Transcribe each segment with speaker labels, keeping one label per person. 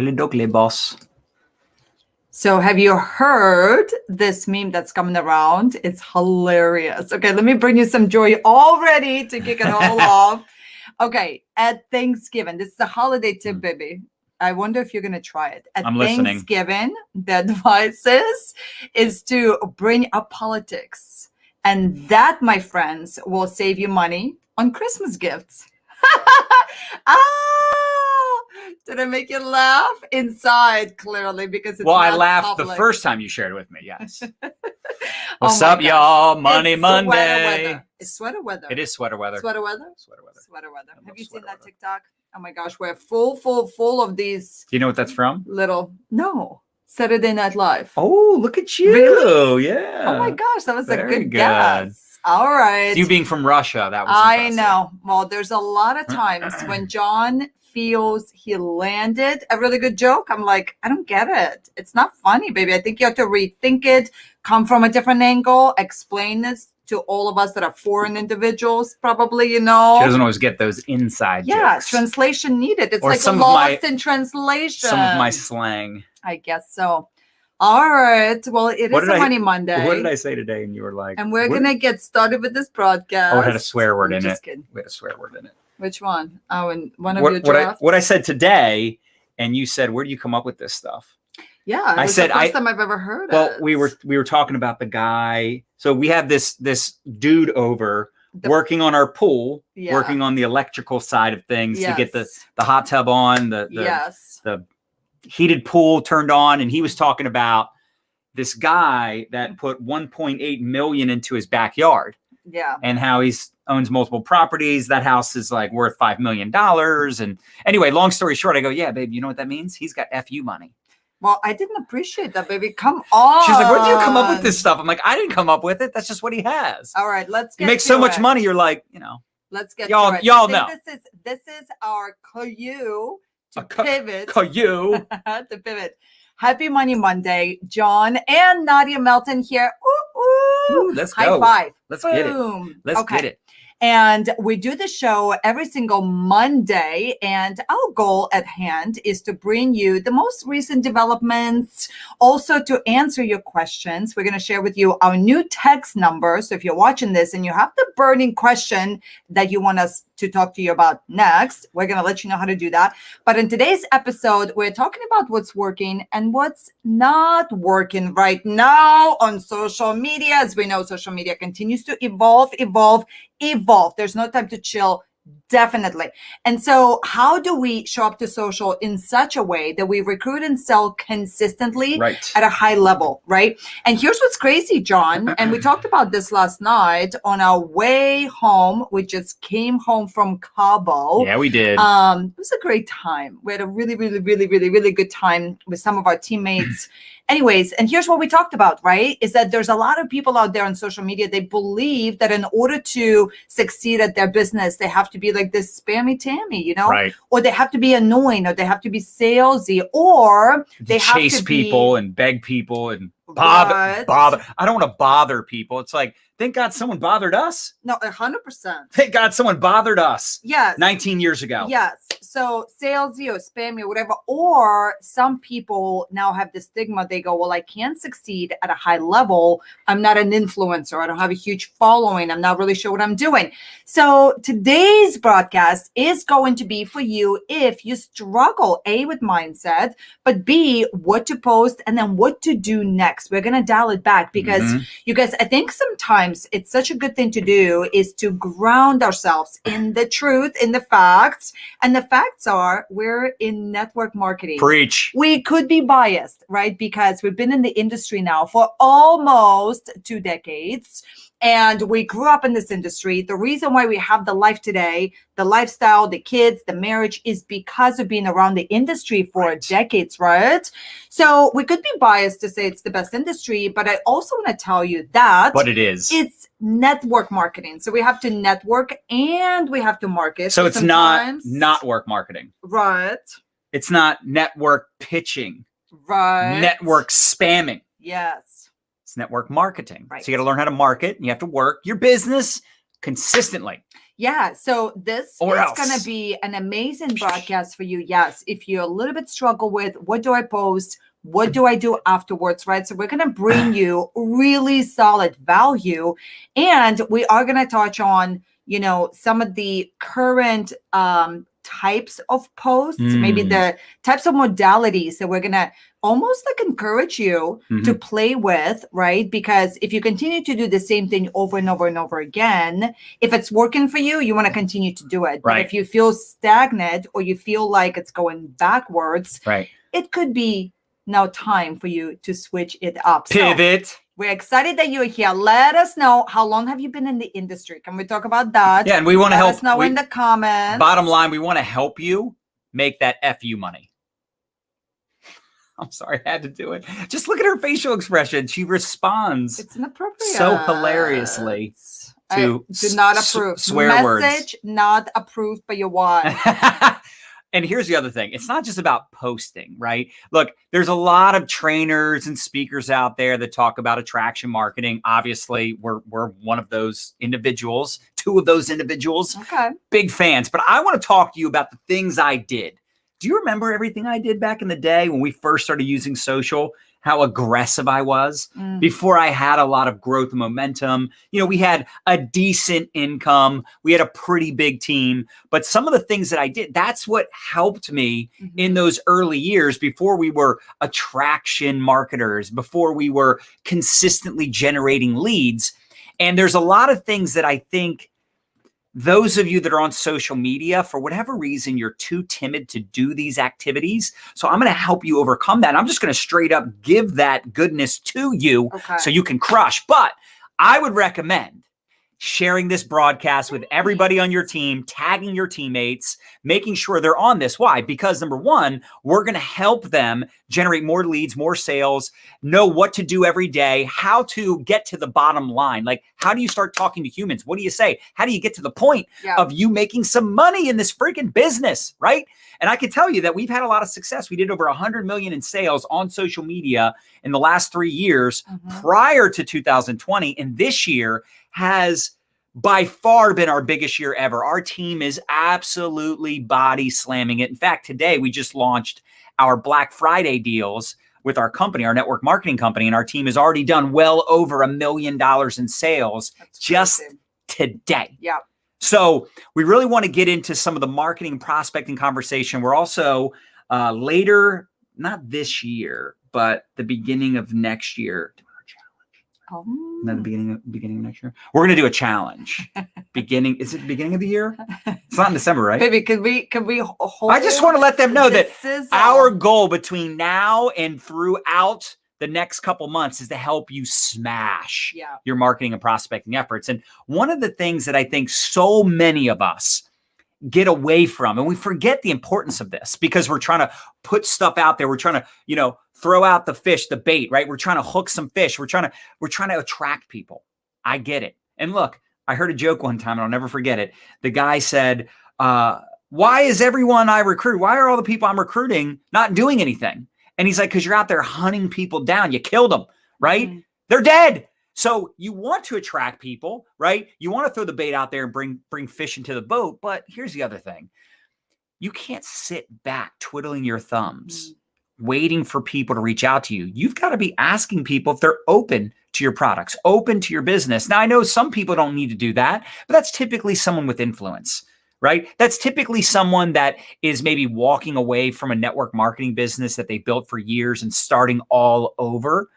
Speaker 1: Ugly duckly, boss.
Speaker 2: So have you heard this meme that's coming around? It's hilarious. Okay, let me bring you some joy already to kick it all off. Okay, at Thanksgiving, this is a holiday tip, baby. I wonder if you're going to try it. At
Speaker 1: I'm listening.
Speaker 2: Thanksgiving, the advice is to bring up politics. And that, my friends, will save you money on Christmas gifts. Oh, did I make you laugh? Inside, clearly, because it's
Speaker 1: I
Speaker 2: not
Speaker 1: laughed
Speaker 2: public.
Speaker 1: the first time you shared it with me. Yes.
Speaker 2: Oh
Speaker 1: What's
Speaker 2: my
Speaker 1: up,
Speaker 2: gosh.
Speaker 1: y'all? Money
Speaker 2: It's
Speaker 1: Monday.
Speaker 2: Sweater weather. It's sweater weather.
Speaker 1: It is sweater weather.
Speaker 2: Sweater weather?
Speaker 1: Sweater weather.
Speaker 2: Sweater weather.
Speaker 1: I
Speaker 2: Have
Speaker 1: love
Speaker 2: you seen
Speaker 1: sweater
Speaker 2: that
Speaker 1: weather.
Speaker 2: TikTok? Oh my gosh, we're full of these
Speaker 1: Do you know what that's from?
Speaker 2: little, no, Saturday Night Live.
Speaker 1: Oh, look at you.
Speaker 2: Really?
Speaker 1: Yeah.
Speaker 2: Oh my gosh, that was a
Speaker 1: Very
Speaker 2: good
Speaker 1: good.
Speaker 2: guess. All right.
Speaker 1: You being from Russia, that was
Speaker 2: I
Speaker 1: impressive.
Speaker 2: know. Well, there's a lot of times when John feels he landed a really good joke, I'm like, I don't get it. It's not funny, baby. I think you have to rethink it, come from a different angle, explain this to all of us that are foreign individuals, probably,
Speaker 1: She doesn't
Speaker 2: Oh,
Speaker 1: always get those inside
Speaker 2: yeah,
Speaker 1: jokes.
Speaker 2: translation needed. It's
Speaker 1: Or
Speaker 2: like
Speaker 1: some of
Speaker 2: lost
Speaker 1: my-
Speaker 2: in translation.
Speaker 1: Some of my slang.
Speaker 2: I guess so. All right. Well, it
Speaker 1: What
Speaker 2: is
Speaker 1: did
Speaker 2: a
Speaker 1: I-
Speaker 2: Money Monday.
Speaker 1: What did I say today? And you were like,
Speaker 2: And we're
Speaker 1: what?
Speaker 2: going to get started with this broadcast.
Speaker 1: Oh, it had a swear word
Speaker 2: I'm
Speaker 1: in
Speaker 2: just
Speaker 1: it.
Speaker 2: kidding.
Speaker 1: We had a swear word in it.
Speaker 2: Which one? Oh, and one of your
Speaker 1: What
Speaker 2: drafts?
Speaker 1: I said today, and you said, where do you come up with this stuff?
Speaker 2: Yeah,
Speaker 1: I
Speaker 2: it was
Speaker 1: said
Speaker 2: the first time I've ever heard
Speaker 1: Well,
Speaker 2: it.
Speaker 1: we were talking about the guy. So we have this dude over working on our pool,
Speaker 2: Yeah.
Speaker 1: working on the electrical side of things
Speaker 2: Yes.
Speaker 1: to get the hot tub on, the
Speaker 2: Yes.
Speaker 1: heated pool turned on, and he was talking about this guy that put 1.8 million into his backyard
Speaker 2: Yeah.
Speaker 1: and how he's owns multiple properties. That house is like worth $5 million. And anyway, long story short, I go, yeah, babe, you know what that means? He's got FU money.
Speaker 2: Well, I didn't appreciate that, baby. Come on.
Speaker 1: She's like, where do you come up with this stuff? I'm like, I didn't come up with it. That's just what he has.
Speaker 2: All right, let's get
Speaker 1: He makes
Speaker 2: to
Speaker 1: so much
Speaker 2: it.
Speaker 1: money. You're like,
Speaker 2: Let's get
Speaker 1: Y'all-
Speaker 2: to it.
Speaker 1: y'all
Speaker 2: I think
Speaker 1: know.
Speaker 2: This is our cue to
Speaker 1: A
Speaker 2: pivot.
Speaker 1: you.
Speaker 2: To pivot. Happy Money Monday, John and Nadya Melton here. Ooh, ooh.
Speaker 1: Ooh, let's
Speaker 2: High
Speaker 1: go.
Speaker 2: five.
Speaker 1: Let's get it.
Speaker 2: Boom.
Speaker 1: Let's
Speaker 2: Okay.
Speaker 1: get it.
Speaker 2: And we do the show every single Monday. And our goal at hand is to bring you the most recent developments, also to answer your questions. We're going to share with you our new text number. So if you're watching this and you have the burning question that you want us to talk to you about next, we're going to let you know how to do that. But in today's episode, we're talking about what's working and what's not working right now on social media. As we know, social media continues to evolve. There's no time to chill. Definitely. And so how do we show up to social in such a way that we recruit and sell consistently
Speaker 1: Right.
Speaker 2: at a high level, right? And here's what's crazy, John, and we talked about this last night on our way home. We just came home from Cabo.
Speaker 1: Yeah, we did.
Speaker 2: It was a great time. We had a really good time with some of our teammates. Anyways, and here's what we talked about, right? Is that there's a lot of people out there on social media. They believe that in order to succeed at their business, they have to be like this spammy Tammy,
Speaker 1: Right.
Speaker 2: or they have to be annoying, or they have to be salesy, or they have
Speaker 1: chase
Speaker 2: to
Speaker 1: people
Speaker 2: be,
Speaker 1: and beg people and bother.
Speaker 2: Right.
Speaker 1: I don't want to bother people. It's like, thank God someone bothered us.
Speaker 2: No, 100%.
Speaker 1: Thank God someone bothered us
Speaker 2: Yes.
Speaker 1: 19 years ago.
Speaker 2: Yes. So salesy or spammy or whatever, or some people now have the stigma. They go, well, I can't succeed at a high level. I'm not an influencer. I don't have a huge following. I'm not really sure what I'm doing. So today's broadcast is going to be for you if you struggle, A, with mindset, but B, what to post and then what to do next. We're going to dial it back because you guys, I think sometimes it's such a good thing to do is to ground ourselves in the truth, in the facts. And the facts are we're in network marketing.
Speaker 1: Preach.
Speaker 2: We could be biased, right? Because we've been in the industry now for almost 2 decades. And we grew up in this industry. The reason why we have the life today, the lifestyle, the kids, the marriage is because of being around the industry for decades, right? So we could be biased to say it's the best industry, but I also want to tell you that
Speaker 1: But it is.
Speaker 2: it's network marketing. So we have to network and we have to market.
Speaker 1: So it's
Speaker 2: sometimes-
Speaker 1: not work marketing.
Speaker 2: Right.
Speaker 1: It's not network pitching,
Speaker 2: Right.
Speaker 1: network spamming.
Speaker 2: Yes.
Speaker 1: It's network marketing.
Speaker 2: Right.
Speaker 1: So you got to learn how to market. And you have to work your business consistently.
Speaker 2: Yeah, so this
Speaker 1: Or
Speaker 2: is
Speaker 1: else.
Speaker 2: going to be an amazing broadcast for you. Yes, if you a little bit struggle with what do I post, what do I do afterwards, right? So we're going to bring you really solid value, and we are going to touch on, some of the current types of posts, maybe the types of modalities that we're going to almost like encourage you to play with, right? Because if you continue to do the same thing over and over and over again, if it's working for you, you want to continue to do it. But if you feel stagnant or you feel like it's going backwards, it could be now time for you to switch it up.
Speaker 1: Pivot.
Speaker 2: So, we're excited that you're here. Let us know, how long have you been in the industry? Can we talk about that?
Speaker 1: Yeah, and we want to help.
Speaker 2: Let us know in the comments.
Speaker 1: Bottom line, we want to help you make that FU money. I'm sorry, I had to do it. Just look at her facial expression. She responds
Speaker 2: it's inappropriate.
Speaker 1: So hilariously to
Speaker 2: do not approve.
Speaker 1: Swear words.
Speaker 2: Message not approved by your wife.
Speaker 1: And here's the other thing. It's not just about posting, right? Look, there's a lot of trainers and speakers out there that talk about attraction marketing. Obviously, we're one of those individuals, two of those individuals.
Speaker 2: Okay.
Speaker 1: Big fans. But I want to talk to you about the things I did. Do you remember everything I did back in the day when we first started using social? How aggressive I was before I had a lot of growth and momentum. We had a decent income. We had a pretty big team. But some of the things that I did, that's what helped me in those early years before we were attraction marketers, before we were consistently generating leads. And there's a lot of things that I think those of you that are on social media, for whatever reason, you're too timid to do these activities. So I'm going to help you overcome that. And I'm just going to straight up give that goodness to you so you can crush. But I would recommend sharing this broadcast with everybody on your team, tagging your teammates, making sure they're on this. Why? Because number one, we're going to help them generate more leads, more sales, know what to do every day, how to get to the bottom line. Like, how do you start talking to humans? What do you say? How do you get to the point of you making some money in this freaking business, right? And I can tell you that we've had a lot of success. We did over 100 million in sales on social media in the last 3 years prior to 2020. And this year has by far been our biggest year ever. Our team is absolutely body slamming it. In fact, today we just launched our Black Friday deals with our company, our network marketing company, and our team has already done well over $1 million in sales just today.
Speaker 2: Yeah.
Speaker 1: So we really want to get into some of the marketing and prospecting conversation. We're also later, not this year, but the beginning of next year. Not the beginning of next year. We're gonna do a challenge. Is it the beginning of the year? It's not in December, right?
Speaker 2: Baby, can we hold?
Speaker 1: I just want to let them know that our goal between now and throughout the next couple months is to help you smash your marketing and prospecting efforts. And one of the things that I think so many of us get away from, and we forget the importance of this because we're trying to put stuff out there. We're trying to, throw out the fish, the bait, right? We're trying to hook some fish. We're trying to attract people. I get it. And look, I heard a joke one time and I'll never forget it. The guy said, why is everyone I recruit, why are all the people I'm recruiting not doing anything? And he's like, because you're out there hunting people down. You killed them, right? They're dead. So you want to attract people, right? You want to throw the bait out there and bring fish into the boat. But here's the other thing. You can't sit back twiddling your thumbs, waiting for people to reach out to you. You've got to be asking people if they're open to your products, open to your business. Now, I know some people don't need to do that, but that's typically someone with influence, right? That's typically someone that is maybe walking away from a network marketing business that they built for years and starting all over.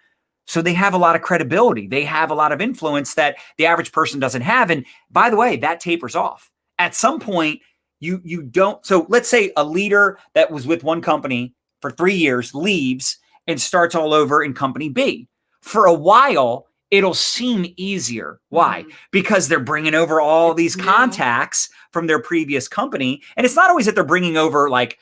Speaker 1: So they have a lot of credibility. They have a lot of influence that the average person doesn't have. And by the way, that tapers off. At some point, you don't. So let's say a leader that was with one company for 3 years leaves and starts all over in company B. For a while, it'll seem easier. Why? Because they're bringing over all these contacts from their previous company. And it's not always that they're bringing over like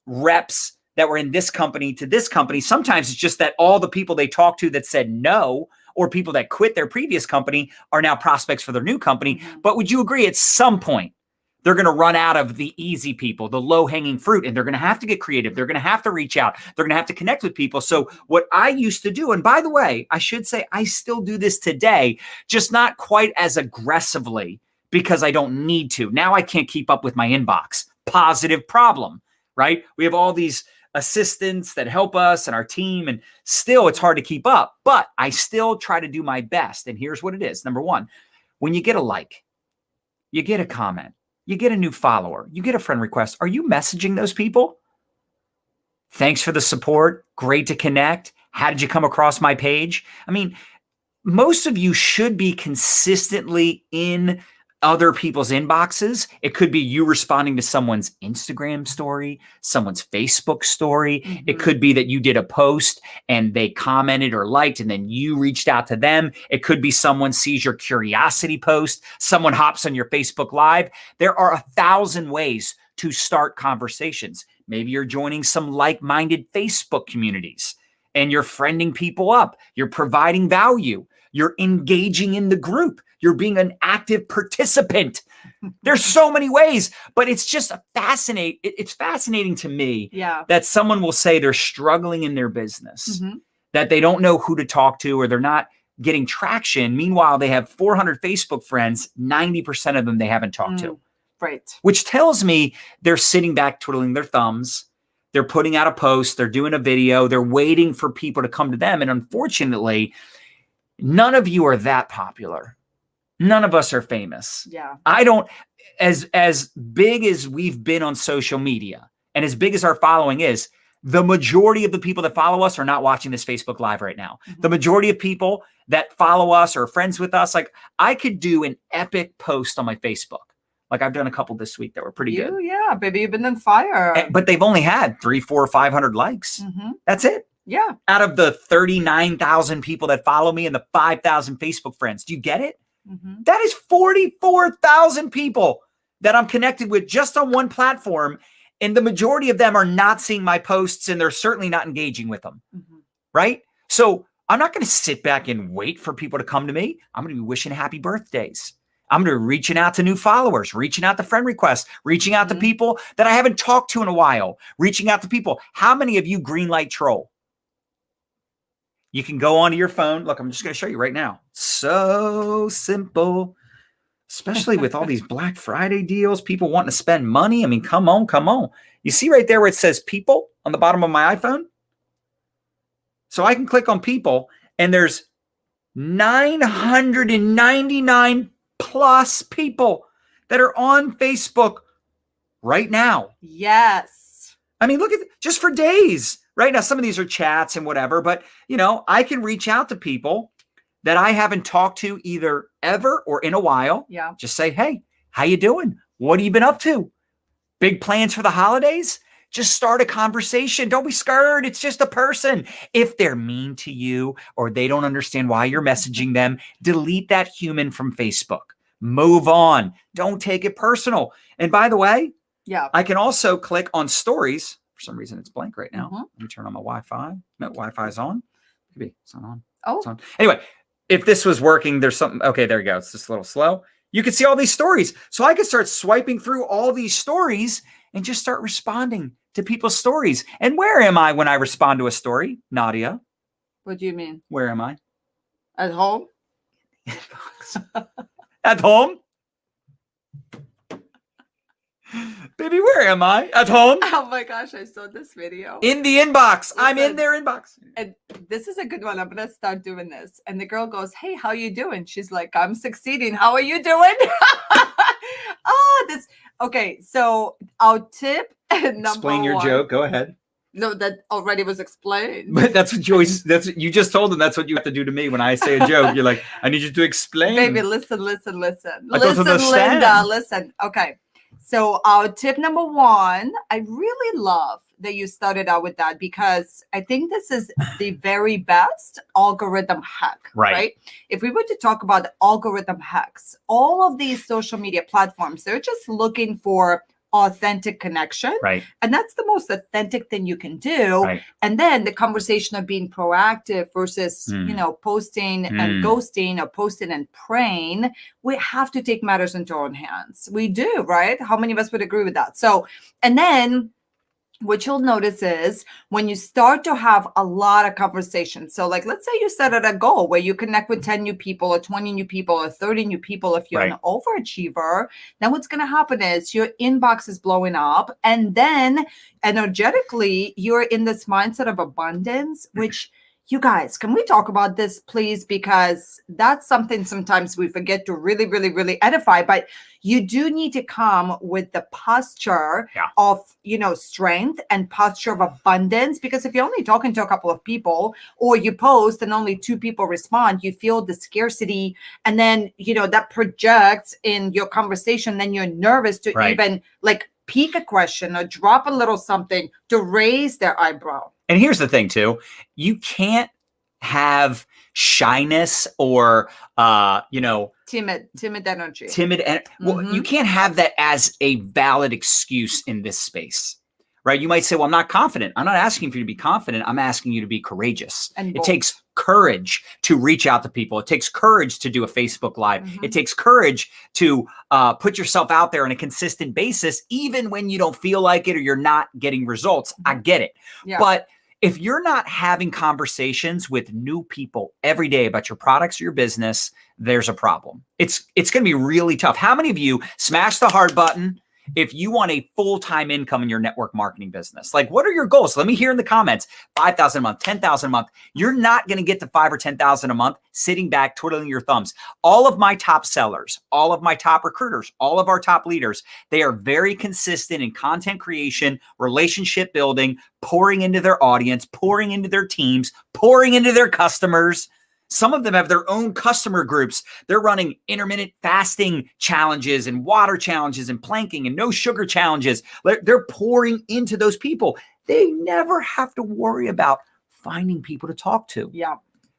Speaker 1: reps that were in this company to this company. Sometimes it's just that all the people they talked to that said no, or people that quit their previous company are now prospects for their new company. But would you agree at some point, they're going to run out of the easy people, the low-hanging fruit, and they're going to have to get creative. They're going to have to reach out. They're going to have to connect with people. So what I used to do, and by the way, I should say I still do this today, just not quite as aggressively because I don't need to. Now I can't keep up with my inbox. Positive problem, right? We have all these assistants that help us and our team, and still it's hard to keep up, but I still try to do my best. And here's what it is. Number one, when you get a like, you get a comment, you get a new follower, you get a friend request, are you messaging those people? Thanks for the support. Great to connect. How did you come across my page? I mean, most of you should be consistently in other people's inboxes. It could be you responding to someone's Instagram story, someone's Facebook story. Mm-hmm. It could be that you did a post and they commented or liked and then you reached out to them. It could be someone sees your curiosity post, someone hops on your Facebook Live. There are 1,000 ways to start conversations. Maybe you're joining some like-minded Facebook communities and you're friending people up. You're providing value. You're engaging in the group. You're being an active participant. There's so many ways, but it's just fascinating. It's fascinating to me that someone will say they're struggling in their business, that they don't know who to talk to, or they're not getting traction. Meanwhile, they have 400 Facebook friends. 90% of them they haven't talked to.
Speaker 2: Right.
Speaker 1: Which tells me they're sitting back twiddling their thumbs. They're putting out a post. They're doing a video. They're waiting for people to come to them. And unfortunately, none of you are that popular. None of us are famous.
Speaker 2: Yeah.
Speaker 1: I don't, as big as we've been on social media and as big as our following is, the majority of the people that follow us are not watching this Facebook Live right now. Mm-hmm. The majority of people that follow us or are friends with us, like I could do an epic post on my Facebook. Like I've done a couple this week that were pretty good.
Speaker 2: Yeah, baby, you've been on fire.
Speaker 1: But they've only had 300, 400, 500 likes. Mm-hmm. That's it.
Speaker 2: Yeah.
Speaker 1: Out of the 39,000 people that follow me and the 5,000 Facebook friends. Do you get it? Mm-hmm. That is 44,000 people that I'm connected with just on one platform. And the majority of them are not seeing my posts and they're certainly not engaging with them. Mm-hmm. Right? So I'm not going to sit back and wait for people to come to me. I'm going to be wishing happy birthdays. I'm going to be reaching out to new followers, reaching out to friend requests, reaching out to people that I haven't talked to in a while, reaching out to people. How many of you greenlight troll? You can go onto your phone. Look, I'm just going to show you right now. So simple, especially with all these Black Friday deals, people wanting to spend money. I mean, come on, come on. You see right there where it says people on the bottom of my iPhone? So I can click on people and there's 999 plus people that are on Facebook right now.
Speaker 2: Yes.
Speaker 1: I mean, look at just for days. Right now, some of these are chats and whatever, but I can reach out to people that I haven't talked to either ever or in a while.
Speaker 2: Yeah.
Speaker 1: Just say, hey, how you doing? What have you been up to? Big plans for the holidays? Just start a conversation. Don't be scared. It's just a person. If they're mean to you or they don't understand why you're messaging them, delete that human from Facebook. Move on. Don't take it personal. And by the way, I can also click on stories. For some reason, it's blank right now. Let me turn on my Wi-Fi. No, Wi-Fi is on. Maybe it's not on.
Speaker 2: Oh.
Speaker 1: It's on. Anyway, if this was working, there's something. Okay, there you go. It's just a little slow. You can see all these stories. So I can start swiping through all these stories and just start responding to people's stories. And where am I when I respond to a story, Nadya?
Speaker 2: What do you mean?
Speaker 1: Where am I?
Speaker 2: At home?
Speaker 1: At home? Baby, where am I? At home?
Speaker 2: Oh my gosh, I saw this video.
Speaker 1: In the inbox. I'm in their inbox.
Speaker 2: And this is a good one. I'm going to start doing this. And the girl goes, hey, how you doing? She's like, I'm succeeding. How are you doing? Okay, so our tip number
Speaker 1: Explain your joke. Go ahead.
Speaker 2: No, that already was explained.
Speaker 1: But that's what you just told them. That's what you have to do to me when I say a joke. You're like, I need you to explain.
Speaker 2: Baby, listen.
Speaker 1: I
Speaker 2: Listen,
Speaker 1: don't understand.
Speaker 2: Linda, listen. Okay. So our tip number one, I really love that you started out with that because I think this is the very best algorithm hack, right? If we were to talk about algorithm hacks, all of these social media platforms, they're just looking for authentic connection.
Speaker 1: Right.
Speaker 2: And that's the most authentic thing you can do.
Speaker 1: Right.
Speaker 2: And then the conversation of being proactive versus, posting and ghosting or posting and praying, we have to take matters into our own hands. We do, right? How many of us would agree with that? So, and then what you'll notice is when you start to have a lot of conversations. So like, let's say you set at a goal where you connect with 10 new people or 20 new people or 30 new people. If you're an overachiever, then what's going to happen is your inbox is blowing up. And then energetically, you're in this mindset of abundance, which you guys, can we talk about this, please? Because that's something sometimes we forget to really, really, really edify. But you do need to come with the posture of, strength and posture of abundance. Because if you're only talking to a couple of people or you post and only 2 people respond, you feel the scarcity. And then, that projects in your conversation. Then you're nervous to even like peek a question or drop a little something to raise their eyebrow.
Speaker 1: And here's the thing too, you can't have shyness or,
Speaker 2: timid energy.
Speaker 1: Well, you can't have that as a valid excuse in this space, right? You might say, well, I'm not confident. I'm not asking for you to be confident. I'm asking you to be courageous. And it takes courage to reach out to people. It takes courage to do a Facebook Live. It takes courage to put yourself out there on a consistent basis, even when you don't feel like it or you're not getting results. I get it. But if you're not having conversations with new people every day about your products or your business, there's a problem. It's going to be really tough. How many of you smash the hard button if you want a full-time income in your network marketing business? Like, what are your goals? Let me hear in the comments. 5,000 a month, 10,000 a month. You're not going to get to 5 or 10,000 a month sitting back, twiddling your thumbs. All of my top sellers, all of my top recruiters, all of our top leaders, they are very consistent in content creation, relationship building, pouring into their audience, pouring into their teams, pouring into their customers. Some of them have their own customer groups. They're running intermittent fasting challenges and water challenges and planking and no sugar challenges. They're pouring into those people. They never have to worry about finding people to talk to.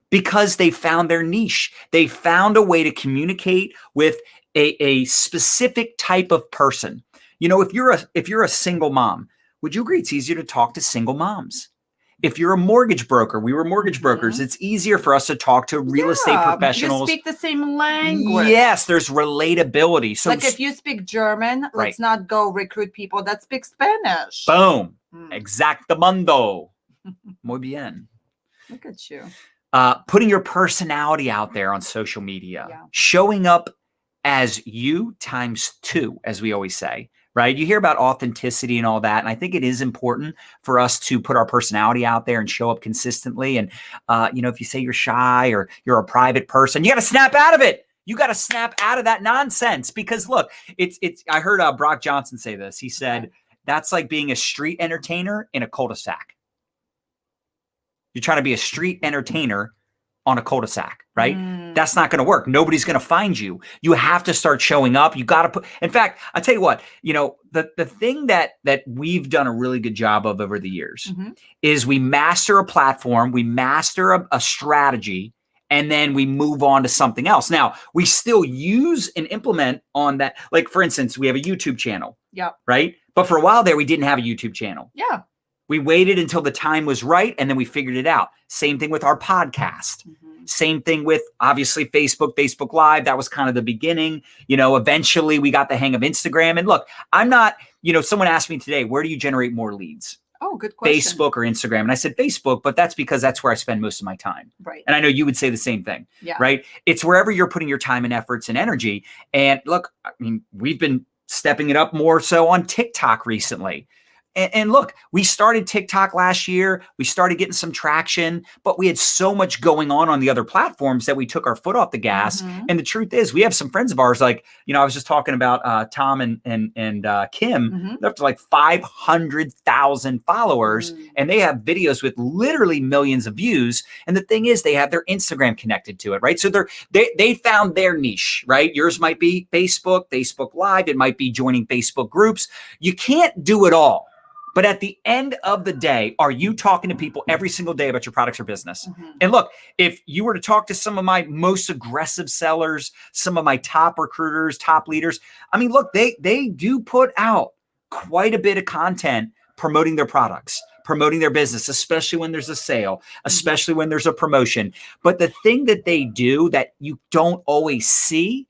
Speaker 1: Because they found their niche. They found a way to communicate with a specific type of person. If you're a single mom, would you agree it's easier to talk to single moms? If you're a mortgage broker, we were mortgage brokers. It's easier for us to talk to real estate professionals.
Speaker 2: You speak the same language.
Speaker 1: Yes, there's relatability. So
Speaker 2: like if you speak German, let's not go recruit people that speak Spanish.
Speaker 1: Boom. Exactamundo. Muy bien.
Speaker 2: Look at you.
Speaker 1: Putting your personality out there on social media. Showing up as you times 2, as we always say. Right? You hear about authenticity and all that. And I think it is important for us to put our personality out there and show up consistently. And, if you say you're shy or you're a private person, you got to snap out of it. You got to snap out of that nonsense because look, I heard Brock Johnson say this. He said, that's like being a street entertainer in a cul-de-sac. You're trying to be a street entertainer on a cul-de-sac, right? That's not going to work. Nobody's going to find you. You have to start showing up. You got to put, in fact, I'll tell you what, the thing that we've done a really good job of over the years is we master a platform, we master a strategy, and then we move on to something else. Now, we still use and implement on that. Like, for instance, we have a YouTube channel, right? But for a while there, we didn't have a YouTube channel. We waited until the time was right, and then we figured it out. Same thing with our podcast. Same thing with, obviously, Facebook Live. That was kind of the beginning. Eventually we got the hang of Instagram. And look, I'm not, someone asked me today, where do you generate more leads?
Speaker 2: Oh, good question.
Speaker 1: Facebook or Instagram? And I said Facebook, but that's because that's where I spend most of my time.
Speaker 2: Right.
Speaker 1: And I know you would say the same thing, right? It's wherever you're putting your time and efforts and energy. And look, I mean, we've been stepping it up more so on TikTok recently. And look, we started TikTok last year. We started getting some traction, but we had so much going on the other platforms that we took our foot off the gas. And the truth is, we have some friends of ours, like, I was just talking about Tom and Kim. They're up to like 500,000 followers, and they have videos with literally millions of views. And the thing is, they have their Instagram connected to it, right? So they found their niche, right? Yours might be Facebook Live. It might be joining Facebook groups. You can't do it all. But at the end of the day, are you talking to people every single day about your products or business? And look, if you were to talk to some of my most aggressive sellers, some of my top recruiters, top leaders, I mean, look, they do put out quite a bit of content promoting their products, promoting their business, especially when there's a sale, especially when there's a promotion. But the thing that they do that you don't always see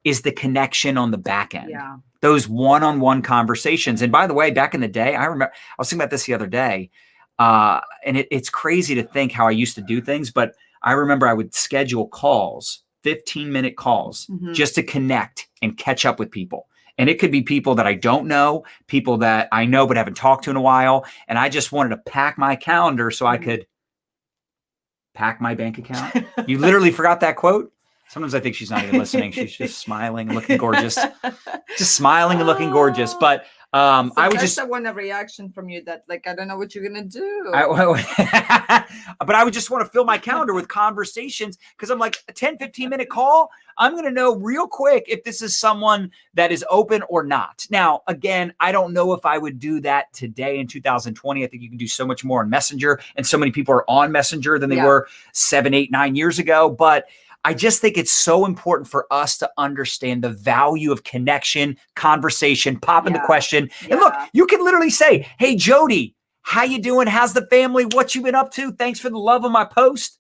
Speaker 1: is the connection on the back end.
Speaker 2: Yeah.
Speaker 1: Those one-on-one conversations. And by the way, back in the day, I remember, I was thinking about this the other day, and it's crazy to think how I used to do things, but I remember I would schedule calls, 15-minute calls, just to connect and catch up with people. And it could be people that I don't know, people that I know but haven't talked to in a while. And I just wanted to pack my calendar so I could pack my bank account. You literally forgot that quote? Sometimes I think she's not even listening. She's just smiling and looking gorgeous. Just smiling and looking gorgeous. But I would just...
Speaker 2: I want a reaction from you that, like, I don't know what you're going to do.
Speaker 1: But I would just want to fill my calendar with conversations because I'm like, a 10, 15-minute call, I'm going to know real quick if this is someone that is open or not. Now, again, I don't know if I would do that today in 2020. I think you can do so much more on Messenger, and so many people are on Messenger than they were 7, 8, 9 years ago. But I just think it's so important for us to understand the value of connection, conversation, popping the question. And look, you can literally say, hey, Jody, how you doing? How's the family? What you been up to? Thanks for the love of my post.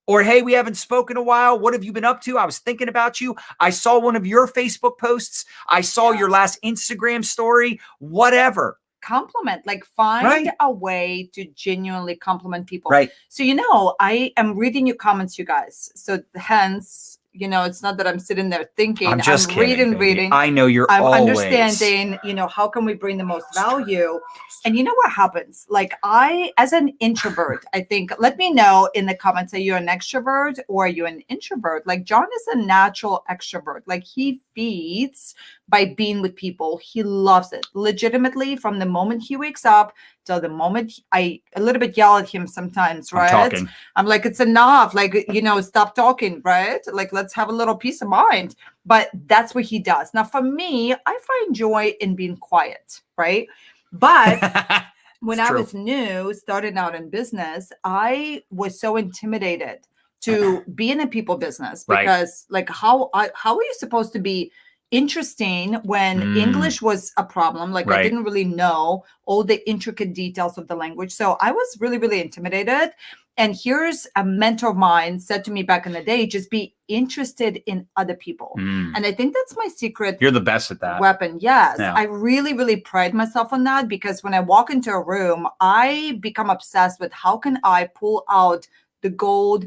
Speaker 1: Or, hey, we haven't spoken in a while. What have you been up to? I was thinking about you. I saw one of your Facebook posts. I saw your last Instagram story, whatever.
Speaker 2: Compliment, like find a way to genuinely compliment people.
Speaker 1: Right.
Speaker 2: So, you know, I am reading your comments, you guys. So hence, you know, it's not that I'm sitting there thinking.
Speaker 1: I'm just kidding,
Speaker 2: reading.
Speaker 1: I know
Speaker 2: I'm
Speaker 1: always
Speaker 2: understanding, you know, how can we bring the most value? And you know what happens? Like as an introvert, I think, let me know in the comments, are you an extrovert or are you an introvert? Like John is a natural extrovert. Like he feeds by being with people. He loves it. Legitimately, from the moment he wakes up till the moment I a little bit yell at him sometimes, right? I'm like, it's enough. Like, you know, stop talking, right? Like, let's have a little peace of mind. But that's what he does. Now, for me, I find joy in being quiet, right? But when I was new, starting out in business, I was so intimidated to be in a people business because like how are you supposed to be interesting when English was a problem? Like I didn't really know all the intricate details of the language. So I was really, really intimidated. And here's a mentor of mine said to me back in the day, just be interested in other people. And I think that's my secret.
Speaker 1: You're the best at that.
Speaker 2: Weapon. Yes. Yeah. I really, really pride myself on that because when I walk into a room, I become obsessed with how can I pull out the gold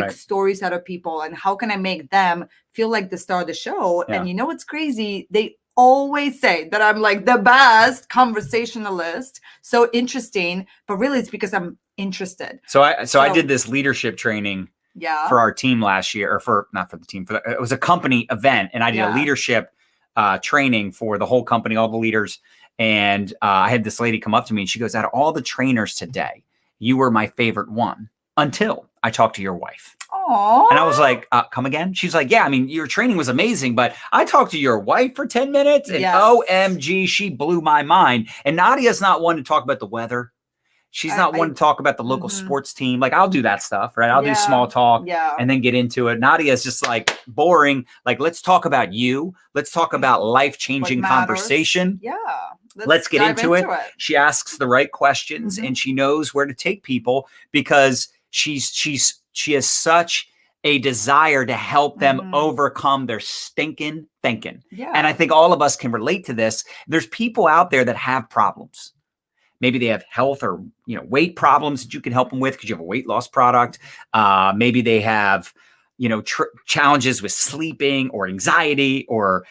Speaker 2: stories out of people and how can I make them feel like the star of the show. And you know what's crazy? They always say that I'm like the best conversationalist, so interesting, but really it's because I'm interested.
Speaker 1: So I did this leadership training for our team last year, or not for the team, it was a company event, and I did a leadership training for the whole company, all the leaders. And I had this lady come up to me and she goes, out of all the trainers today, you were my favorite one until I talked to your wife.
Speaker 2: Aww.
Speaker 1: And I was like, come again? She's like, yeah, I mean, your training was amazing, but I talked to your wife for 10 minutes and OMG, she blew my mind. And Nadya's not one to talk about the weather. She's not one to talk about the local sports team. Like I'll do that stuff, right? I'll do small talk and then get into it. Nadya's just like boring. Like, let's talk about you. Let's talk about life-changing conversation.
Speaker 2: Yeah.
Speaker 1: Let's get into it. She asks the right questions and she knows where to take people because she has such a desire to help them overcome their stinking thinking.
Speaker 2: Yeah.
Speaker 1: And I think all of us can relate to this. There's people out there that have problems. Maybe they have health or weight problems that you can help them with because you have a weight loss product. Maybe they have challenges with sleeping or anxiety or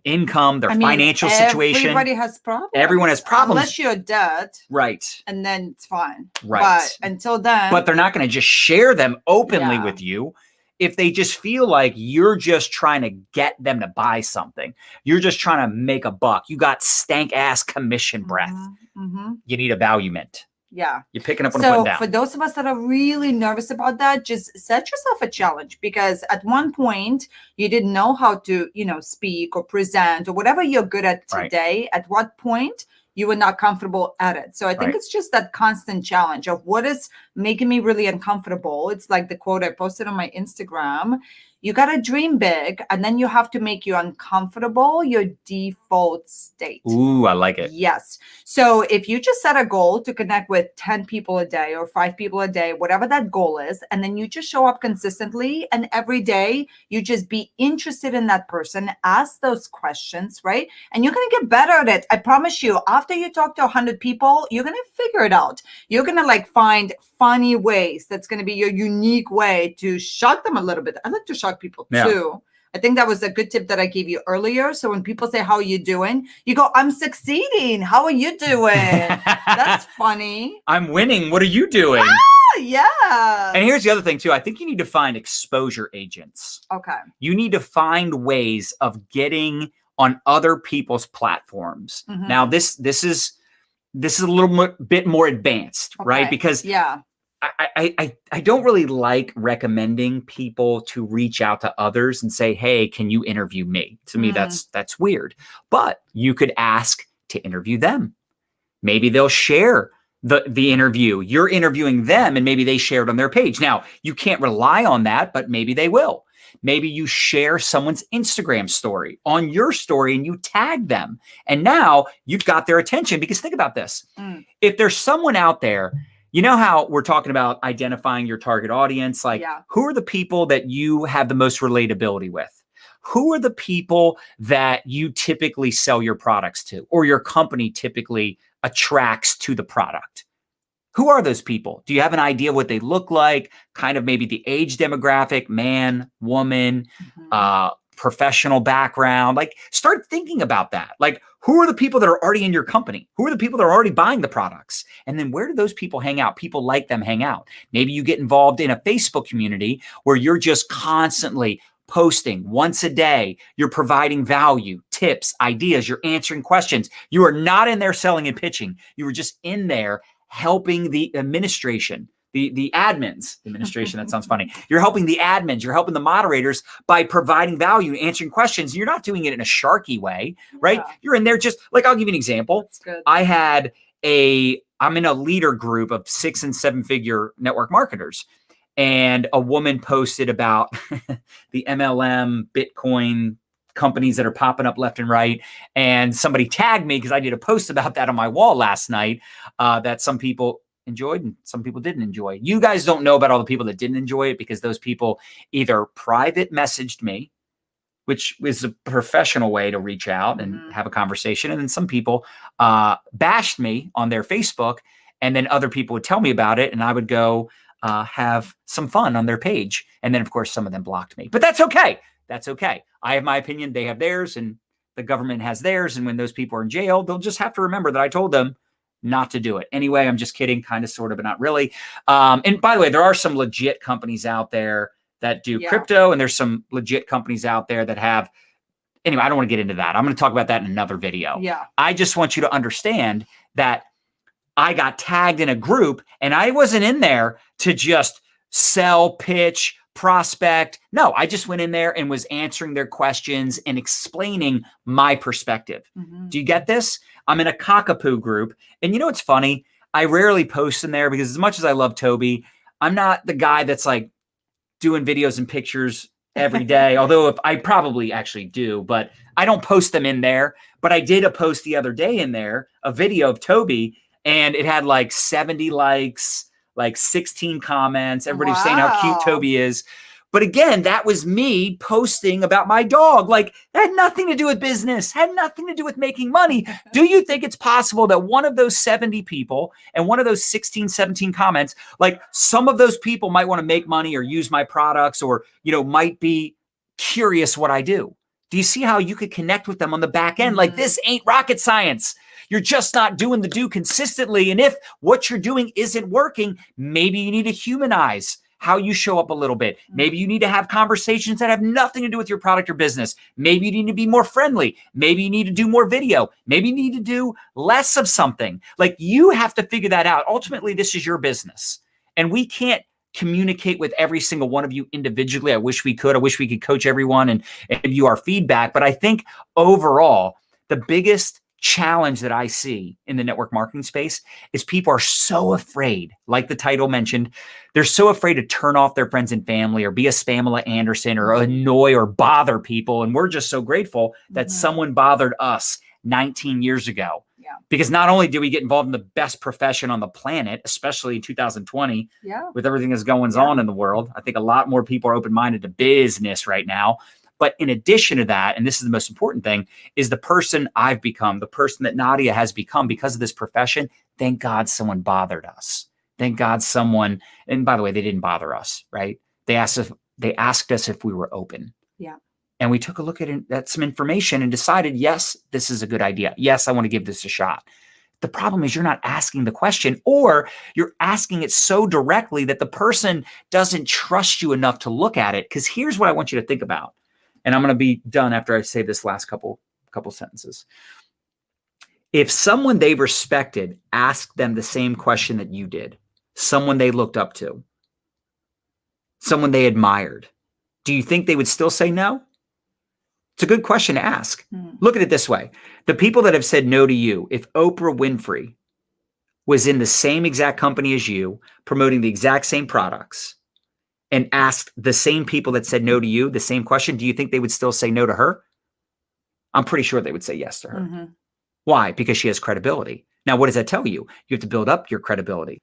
Speaker 1: income, their financial situation.
Speaker 2: Everybody has problems.
Speaker 1: Everyone has problems.
Speaker 2: Unless you're dead.
Speaker 1: Right.
Speaker 2: And then it's fine.
Speaker 1: Right.
Speaker 2: But until then.
Speaker 1: But they're not going to just share them openly with you if they just feel like you're just trying to get them to buy something. You're just trying to make a buck. You got stank ass commission breath. You need a value mint.
Speaker 2: Yeah.
Speaker 1: You're picking up and putting down.
Speaker 2: For those of us that are really nervous about that, just set yourself a challenge because at one point you didn't know how to, speak or present or whatever you're good at today. At what point you were not comfortable at it. So I think it's just that constant challenge of what is making me really uncomfortable. It's like the quote I posted on my Instagram. You got to dream big, and then you have to make you uncomfortable your default state.
Speaker 1: Ooh, I like it.
Speaker 2: Yes. So if you just set a goal to connect with 10 people a day or 5 people a day, whatever that goal is, and then you just show up consistently, and every day you just be interested in that person, ask those questions, right? And you're going to get better at it. I promise you, after you talk to 100 people, you're going to figure it out. You're going to like find funny ways. That's going to be your unique way to shock them a little bit. I like to shock people too. I think that was a good tip that I gave you earlier. So when people say, how are you doing? You go, I'm succeeding. How are you doing? That's funny.
Speaker 1: I'm winning. What are you doing?
Speaker 2: Yeah.
Speaker 1: And here's the other thing too. I think you need to find exposure agents.
Speaker 2: Okay.
Speaker 1: You need to find ways of getting on other people's platforms.
Speaker 2: Mm-hmm.
Speaker 1: Now, this is a little bit more advanced, right? Because I don't really like recommending people to reach out to others and say, hey, can you interview me? To me, that's weird. But you could ask to interview them. Maybe they'll share the interview. You're interviewing them and maybe they share it on their page. Now, you can't rely on that, but maybe they will. Maybe you share someone's Instagram story on your story and you tag them. And now you've got their attention, because think about this. If there's someone out there, you know how we're talking about identifying your target audience? Like, who are the people that you have the most relatability with? Who are the people that you typically sell your products to, or your company typically attracts to the product? Who are those people? Do you have an idea what they look like? Kind of maybe the age demographic, man, woman, professional background. Like, start thinking about that. Like, who are the people that are already in your company? Who are the people that are already buying the products? And then where do those people hang out? People like them hang out. Maybe you get involved in a Facebook community where you're just constantly posting once a day. You're providing value, tips, ideas. You're answering questions. You are not in there selling and pitching. You are just in there helping the administration, the admins, administration, that sounds funny. You're helping the admins, you're helping the moderators by providing value, answering questions. You're not doing it in a sharky way, right? You're in there just like, I'll give you an example. I'm in a leader group of 6- and 7-figure network marketers. And a woman posted about the MLM, Bitcoin companies that are popping up left and right. And somebody tagged me because I did a post about that on my wall last night that some people enjoyed and some people didn't enjoy. You guys don't know about all the people that didn't enjoy it, because those people either private messaged me, which is a professional way to reach out and have a conversation. And then some people bashed me on their Facebook, and then other people would tell me about it, and I would go have some fun on their page. And then, of course, some of them blocked me. But that's okay. That's okay. I have my opinion. They have theirs, and the government has theirs. And when those people are in jail, they'll just have to remember that I told them not to do it. Anyway, I'm just kidding, kind of, sort of, but not really. And by the way, there are some legit companies out there that do crypto, and there's some legit companies out there that have, anyway, I don't want to get into that. I'm going to talk about that in another video. I just want you to understand that I got tagged in a group, and I wasn't in there to just sell, pitch, prospect. No, I just went in there and was answering their questions and explaining my perspective. Do you get this? I'm in a cockapoo group. And you know what's funny? I rarely post in there, because as much as I love Toby, I'm not the guy that's like doing videos and pictures every day. Although if I probably actually do, but I don't post them in there. But I did a post the other day in there, a video of Toby, and it had like 70 likes, like 16 comments. Everybody was saying how cute Toby is. But again, that was me posting about my dog. Like, that had nothing to do with business, had nothing to do with making money. Do you think it's possible that one of those 70 people and one of those 16, 17 comments, like some of those people might want to make money or use my products, or, you know, might be curious what I do? Do you see how you could connect with them on the back end? Like, this ain't rocket science. You're just not doing the do consistently. And if what you're doing isn't working, maybe you need to humanize how you show up a little bit. Maybe you need to have conversations that have nothing to do with your product or business. Maybe you need to be more friendly. Maybe you need to do more video. Maybe you need to do less of something. Like, you have to figure that out. Ultimately, this is your business. And we can't communicate with every single one of you individually. I wish we could. I wish we could coach everyone and give you our feedback. But I think overall, the biggest challenge that I see in the network marketing space is people are so afraid, like the title mentioned, they're so afraid to turn off their friends and family or be a Spamela Anderson or annoy or bother people. And we're just so grateful that someone bothered us 19 years ago.
Speaker 2: Yeah.
Speaker 1: Because not only do we get involved in the best profession on the planet, especially in 2020, with everything that's going on in the world, I think a lot more people are open-minded to business right now. But in addition to that, and this is the most important thing, is the person I've become, the person that Nadya has become because of this profession. Thank God someone bothered us. Thank God someone, and by the way, they didn't bother us, right? They asked us if we were open.
Speaker 2: Yeah.
Speaker 1: And we took a look at some information and decided, yes, this is a good idea. Yes, I want to give this a shot. The problem is you're not asking the question, or you're asking it so directly that the person doesn't trust you enough to look at it. Because here's what I want you to think about. And I'm going to be done after I say this last couple sentences. If someone they respected asked them the same question that you did, someone they looked up to, someone they admired, do you think they would still say no? It's a good question to ask. Look at it this way. The people that have said no to you, if Oprah Winfrey was in the same exact company as you, promoting the exact same products, and asked the same people that said no to you the same question, do you think they would still say no to her? I'm pretty sure they would say yes to her. Why? Because she has credibility. Now, what does that tell you? You have to build up your credibility.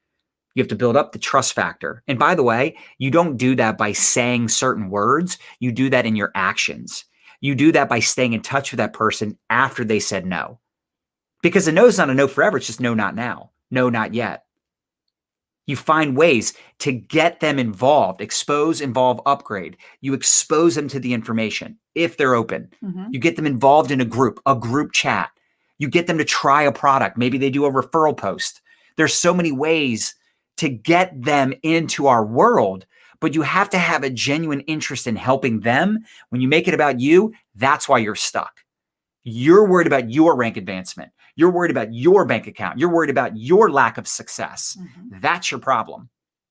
Speaker 1: You have to build up the trust factor. And by the way, you don't do that by saying certain words. You do that in your actions. You do that by staying in touch with that person after they said no. Because a no is not a no forever. It's just no, not now. No, not yet. You find ways to get them involved, expose, involve, upgrade. You expose them to the information if they're open. You get them involved in a group chat. You get them to try a product. Maybe they do a referral post. There's so many ways to get them into our world, but you have to have a genuine interest in helping them. When you make it about you, that's why you're stuck. You're worried about your rank advancement. You're worried about your bank account. You're worried about your lack of success. That's your problem.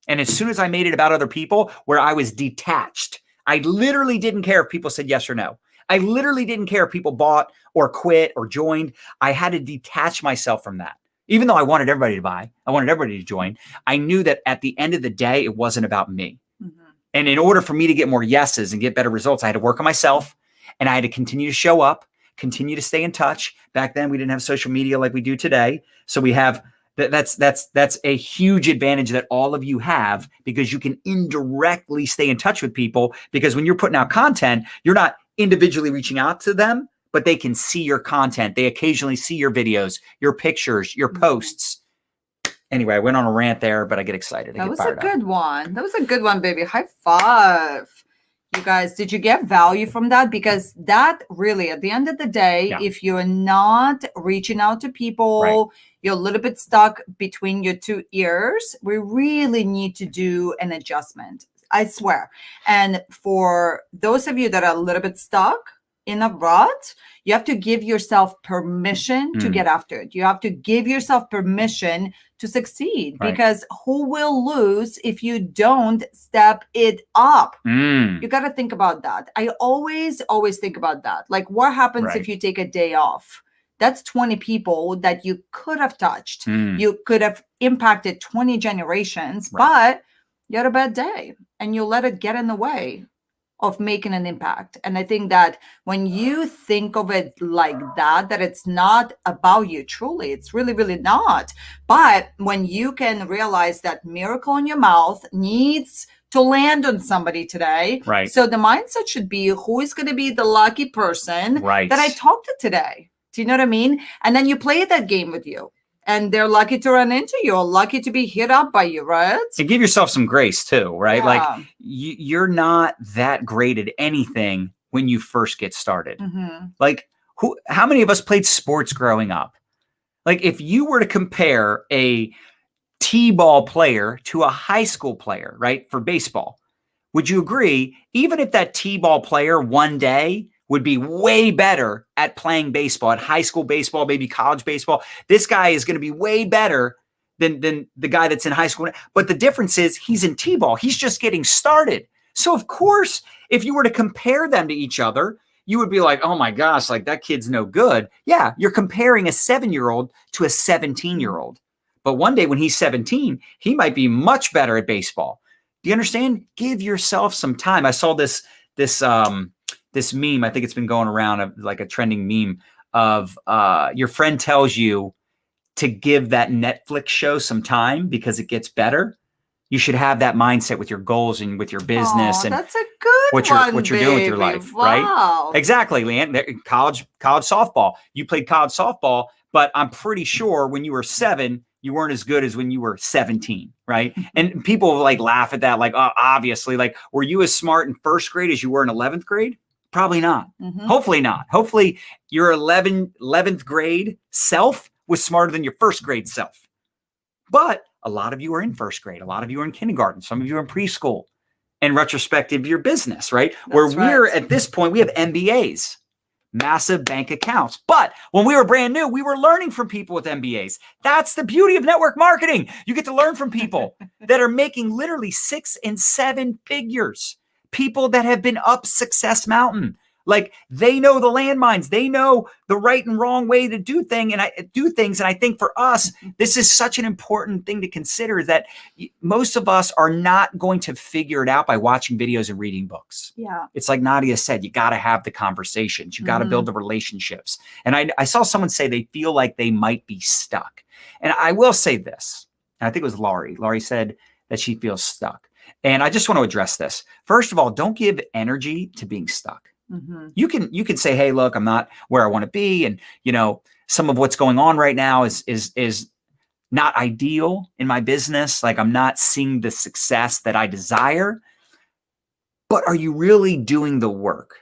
Speaker 1: And as soon as I made it about other people, where I was detached, I literally didn't care if people said yes or no. I literally didn't care if people bought or quit or joined. I had to detach myself from that. Even though I wanted everybody to buy, I wanted everybody to join, I knew that at the end of the day, it wasn't about me. And in order for me to get more yeses and get better results, I had to work on myself, and I had to continue to show up, continue to stay in touch. Back then, we didn't have social media like we do today. So we have that's a huge advantage that all of you have, because you can indirectly stay in touch with people, because when you're putting out content, you're not individually reaching out to them, but they can see your content. They occasionally see your videos, your pictures, your posts. Anyway, I went on a rant there, but I get excited.
Speaker 2: That was a good one. That was a good one, baby. High five. You guys, did you get value from that? Because that really, at the end of the day, if you're not reaching out to people, you're a little bit stuck between your two ears, we really need to do an adjustment. I swear. And for those of you that are a little bit stuck in a rut, you have to give yourself permission to get after it. You have to give yourself permission to succeed, because who will lose if you don't step it up? You got to think about that. I always think about that. Like, what happens if you take a day off? That's 20 people that you could have touched. You could have impacted 20 generations, but you had a bad day and you let it get in the way of making an impact. And I think that when you think of it like that it's not about you, truly, it's really, really not. But when you can realize that miracle in your mouth needs to land on somebody today. So the mindset should be, who is going to be the lucky person that I talked to today? Do you know what I mean? And then you play that game with you. And they're lucky to run into you, or lucky to be hit up by you, right?
Speaker 1: And give yourself some grace too, right? Like you're not that great at anything when you first get started. Like how many of us played sports growing up? Like if you were to compare a T-ball player to a high school player, right? For baseball, would you agree? Even if that T-ball player one day would be way better at playing baseball, at high school baseball, maybe college baseball, this guy is going to be way better than the guy that's in high school. But the difference is he's in T-ball. He's just getting started. So of course, if you were to compare them to each other, you would be like, oh my gosh, like that kid's no good. Yeah, you're comparing a 7-year-old to a 17-year-old. But one day when he's 17, he might be much better at baseball. Do you understand? Give yourself some time. I saw this meme. I think it's been going around of like a trending meme of your friend tells you to give that Netflix show some time because it gets better. You should have that mindset with your goals and with your business and
Speaker 2: that's a good
Speaker 1: what you're doing with your life, right? Exactly, Leanne. College softball. You played college softball, but I'm pretty sure when you were 7, you weren't as good as when you were 17, right? And people like laugh at that, like, oh, obviously, like, were you as smart in first grade as you were in 11th grade? Probably not. Hopefully not. Hopefully your 11th grade self was smarter than your first grade self. But a lot of you are in first grade. A lot of you are in kindergarten. Some of you are in preschool. In retrospective, your business, right? We're at this point, we have MBAs, massive bank accounts. But when we were brand new, we were learning from people with MBAs. That's the beauty of network marketing. You get to learn from people that are making literally 6 and 7 figures. People that have been up Success Mountain. Like they know the landmines, they know the right and wrong way to do things. And I think for us, this is such an important thing to consider, is that most of us are not going to figure it out by watching videos and reading books.
Speaker 2: Yeah.
Speaker 1: It's like Nadya said, you got to have the conversations. You got to build the relationships. And I saw someone say they feel like they might be stuck. And I will say this, and I think it was Laurie. Laurie said that she feels stuck. And I just want to address this. First of all, don't give energy to being stuck. You can say, hey, look, I'm not where I want to be. And, some of what's going on right now is not ideal in my business. Like I'm not seeing the success that I desire. But are you really doing the work?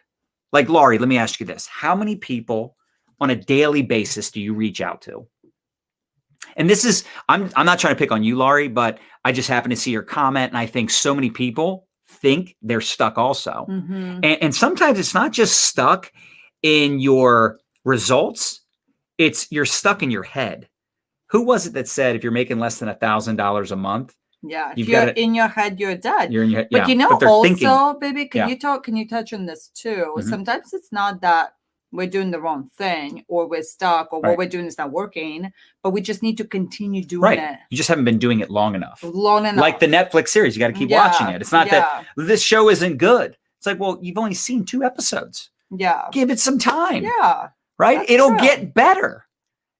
Speaker 1: Like, Laurie, let me ask you this. How many people on a daily basis do you reach out to? And this is, I'm not trying to pick on you, Laurie, but I just happen to see your comment. And I think so many people think they're stuck also. And sometimes it's not just stuck in your results. It's you're stuck in your head. Who was it that said, if you're making less than $1,000 a month?
Speaker 2: Yeah. If you're in your head, you're dead.
Speaker 1: You're in your head.
Speaker 2: But
Speaker 1: but
Speaker 2: also,
Speaker 1: thinking,
Speaker 2: baby, can you touch on this too? Sometimes it's not that we're doing the wrong thing or we're stuck or what we're doing is not working, but we just need to continue doing it.
Speaker 1: You just haven't been doing it long enough.
Speaker 2: Like
Speaker 1: the Netflix series, you got to keep watching it. It's not that this show isn't good. It's like, well, you've only seen 2 episodes.
Speaker 2: Yeah.
Speaker 1: Give it some time.
Speaker 2: Yeah.
Speaker 1: Right? It'll get better.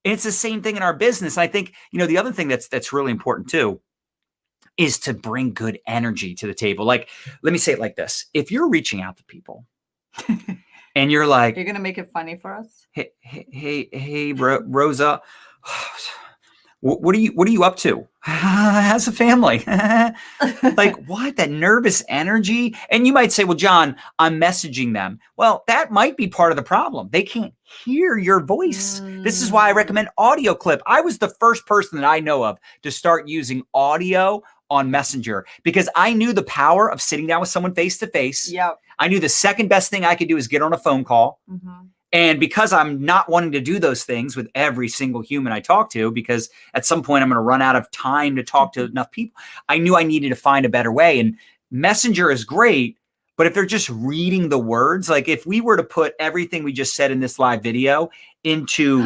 Speaker 1: And it's the same thing in our business. I think, the other thing that's really important too is to bring good energy to the table. Like, let me say it like this. If you're reaching out to people and you're like,
Speaker 2: you're going to make it funny for us.
Speaker 1: Hey, Rosa, what are you up to? How's the family? Like, what? That nervous energy? And you might say, well, John, I'm messaging them. Well, that might be part of the problem. They can't hear your voice. This is why I recommend audio clip. I was the first person that I know of to start using audio on Messenger because I knew the power of sitting down with someone face to face.
Speaker 2: Yep.
Speaker 1: I knew the second best thing I could do is get on a phone call. And because I'm not wanting to do those things with every single human I talk to, because at some point I'm going to run out of time to talk to enough people, I knew I needed to find a better way. And Messenger is great, but if they're just reading the words, like if we were to put everything we just said in this live video into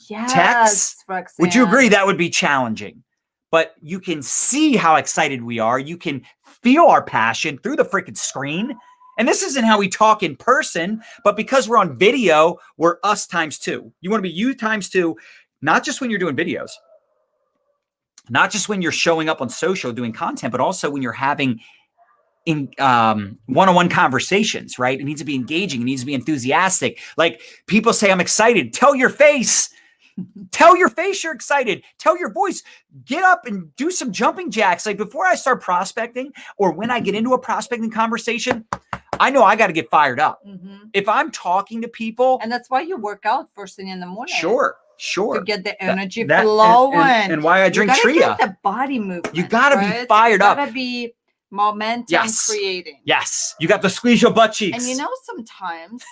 Speaker 1: text,
Speaker 2: Roxanne.
Speaker 1: Would you agree that would be challenging? But you can see how excited we are. You can feel our passion through the freaking screen. And this isn't how we talk in person, but because we're on video, we're us times 2. You want to be you times 2, not just when you're doing videos, not just when you're showing up on social doing content, but also when you're having in one-on-one conversations, right? It needs to be engaging. It needs to be enthusiastic. Like people say, I'm excited. Tell your face. Tell your face you're excited. Tell your voice. Get up and do some jumping jacks. Like before I start prospecting or when I get into a prospecting conversation, I know I got to get fired up. If I'm talking to people.
Speaker 2: And that's why you work out first thing in the morning.
Speaker 1: Sure.
Speaker 2: To get the energy flowing.
Speaker 1: And why I drink Tria.
Speaker 2: You got to get the body movement.
Speaker 1: You got to be fired up.
Speaker 2: You got to be momentum creating.
Speaker 1: Yes. You got to squeeze your butt cheeks.
Speaker 2: And sometimes,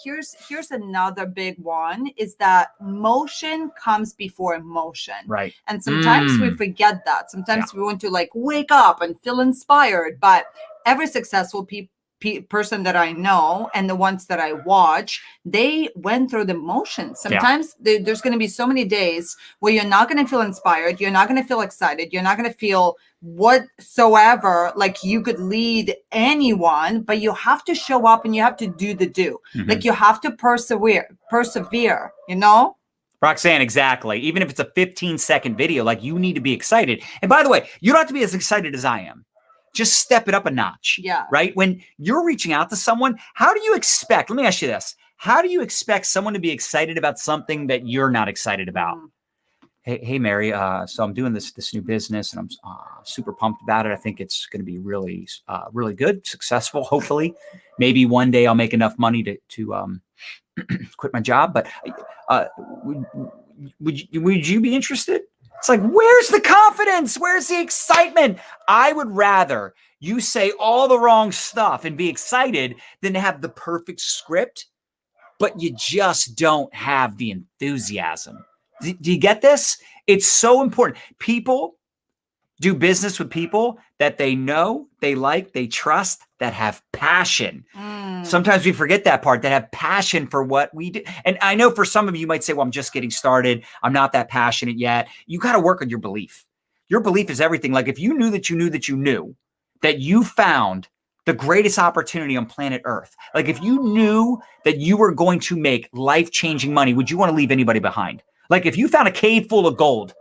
Speaker 2: here's another big one is that motion comes before emotion.
Speaker 1: Right.
Speaker 2: And sometimes we forget that. Sometimes we want to wake up and feel inspired, but every successful person that I know and the ones that I watch, they went through the motions. Sometimes there's going to be so many days where you're not going to feel inspired. You're not going to feel excited. You're not going to feel whatsoever like you could lead anyone, but you have to show up and you have to do the do. Like you have to persevere, you know?
Speaker 1: Roxanne, exactly. Even if it's a 15-second video, like you need to be excited. And by the way, you don't have to be as excited as I am. Just step it up a notch.
Speaker 2: Yeah.
Speaker 1: Right? When you're reaching out to someone, how do you expect, let me ask you this. How do you expect someone to be excited about something that you're not excited about? Hey, Mary, so I'm doing this new business and I'm super pumped about it. I think it's going to be really, really good, successful, hopefully. Maybe one day I'll make enough money to quit my job, but would you be interested? It's like, where's the confidence? Where's the excitement? I would rather you say all the wrong stuff and be excited than to have the perfect script, but you just don't have the enthusiasm. Do you get this? It's so important. People do business with people that they know, they like, they trust, that have passion. Sometimes we forget that part, that have passion for what we do. And I know for some of you might say, well, I'm just getting started. I'm not that passionate yet. You got to work on your belief. Your belief is everything. Like if you knew that you knew that you knew that you found the greatest opportunity on planet Earth. Like if you knew that you were going to make life-changing money, would you want to leave anybody behind? Like if you found a cave full of gold,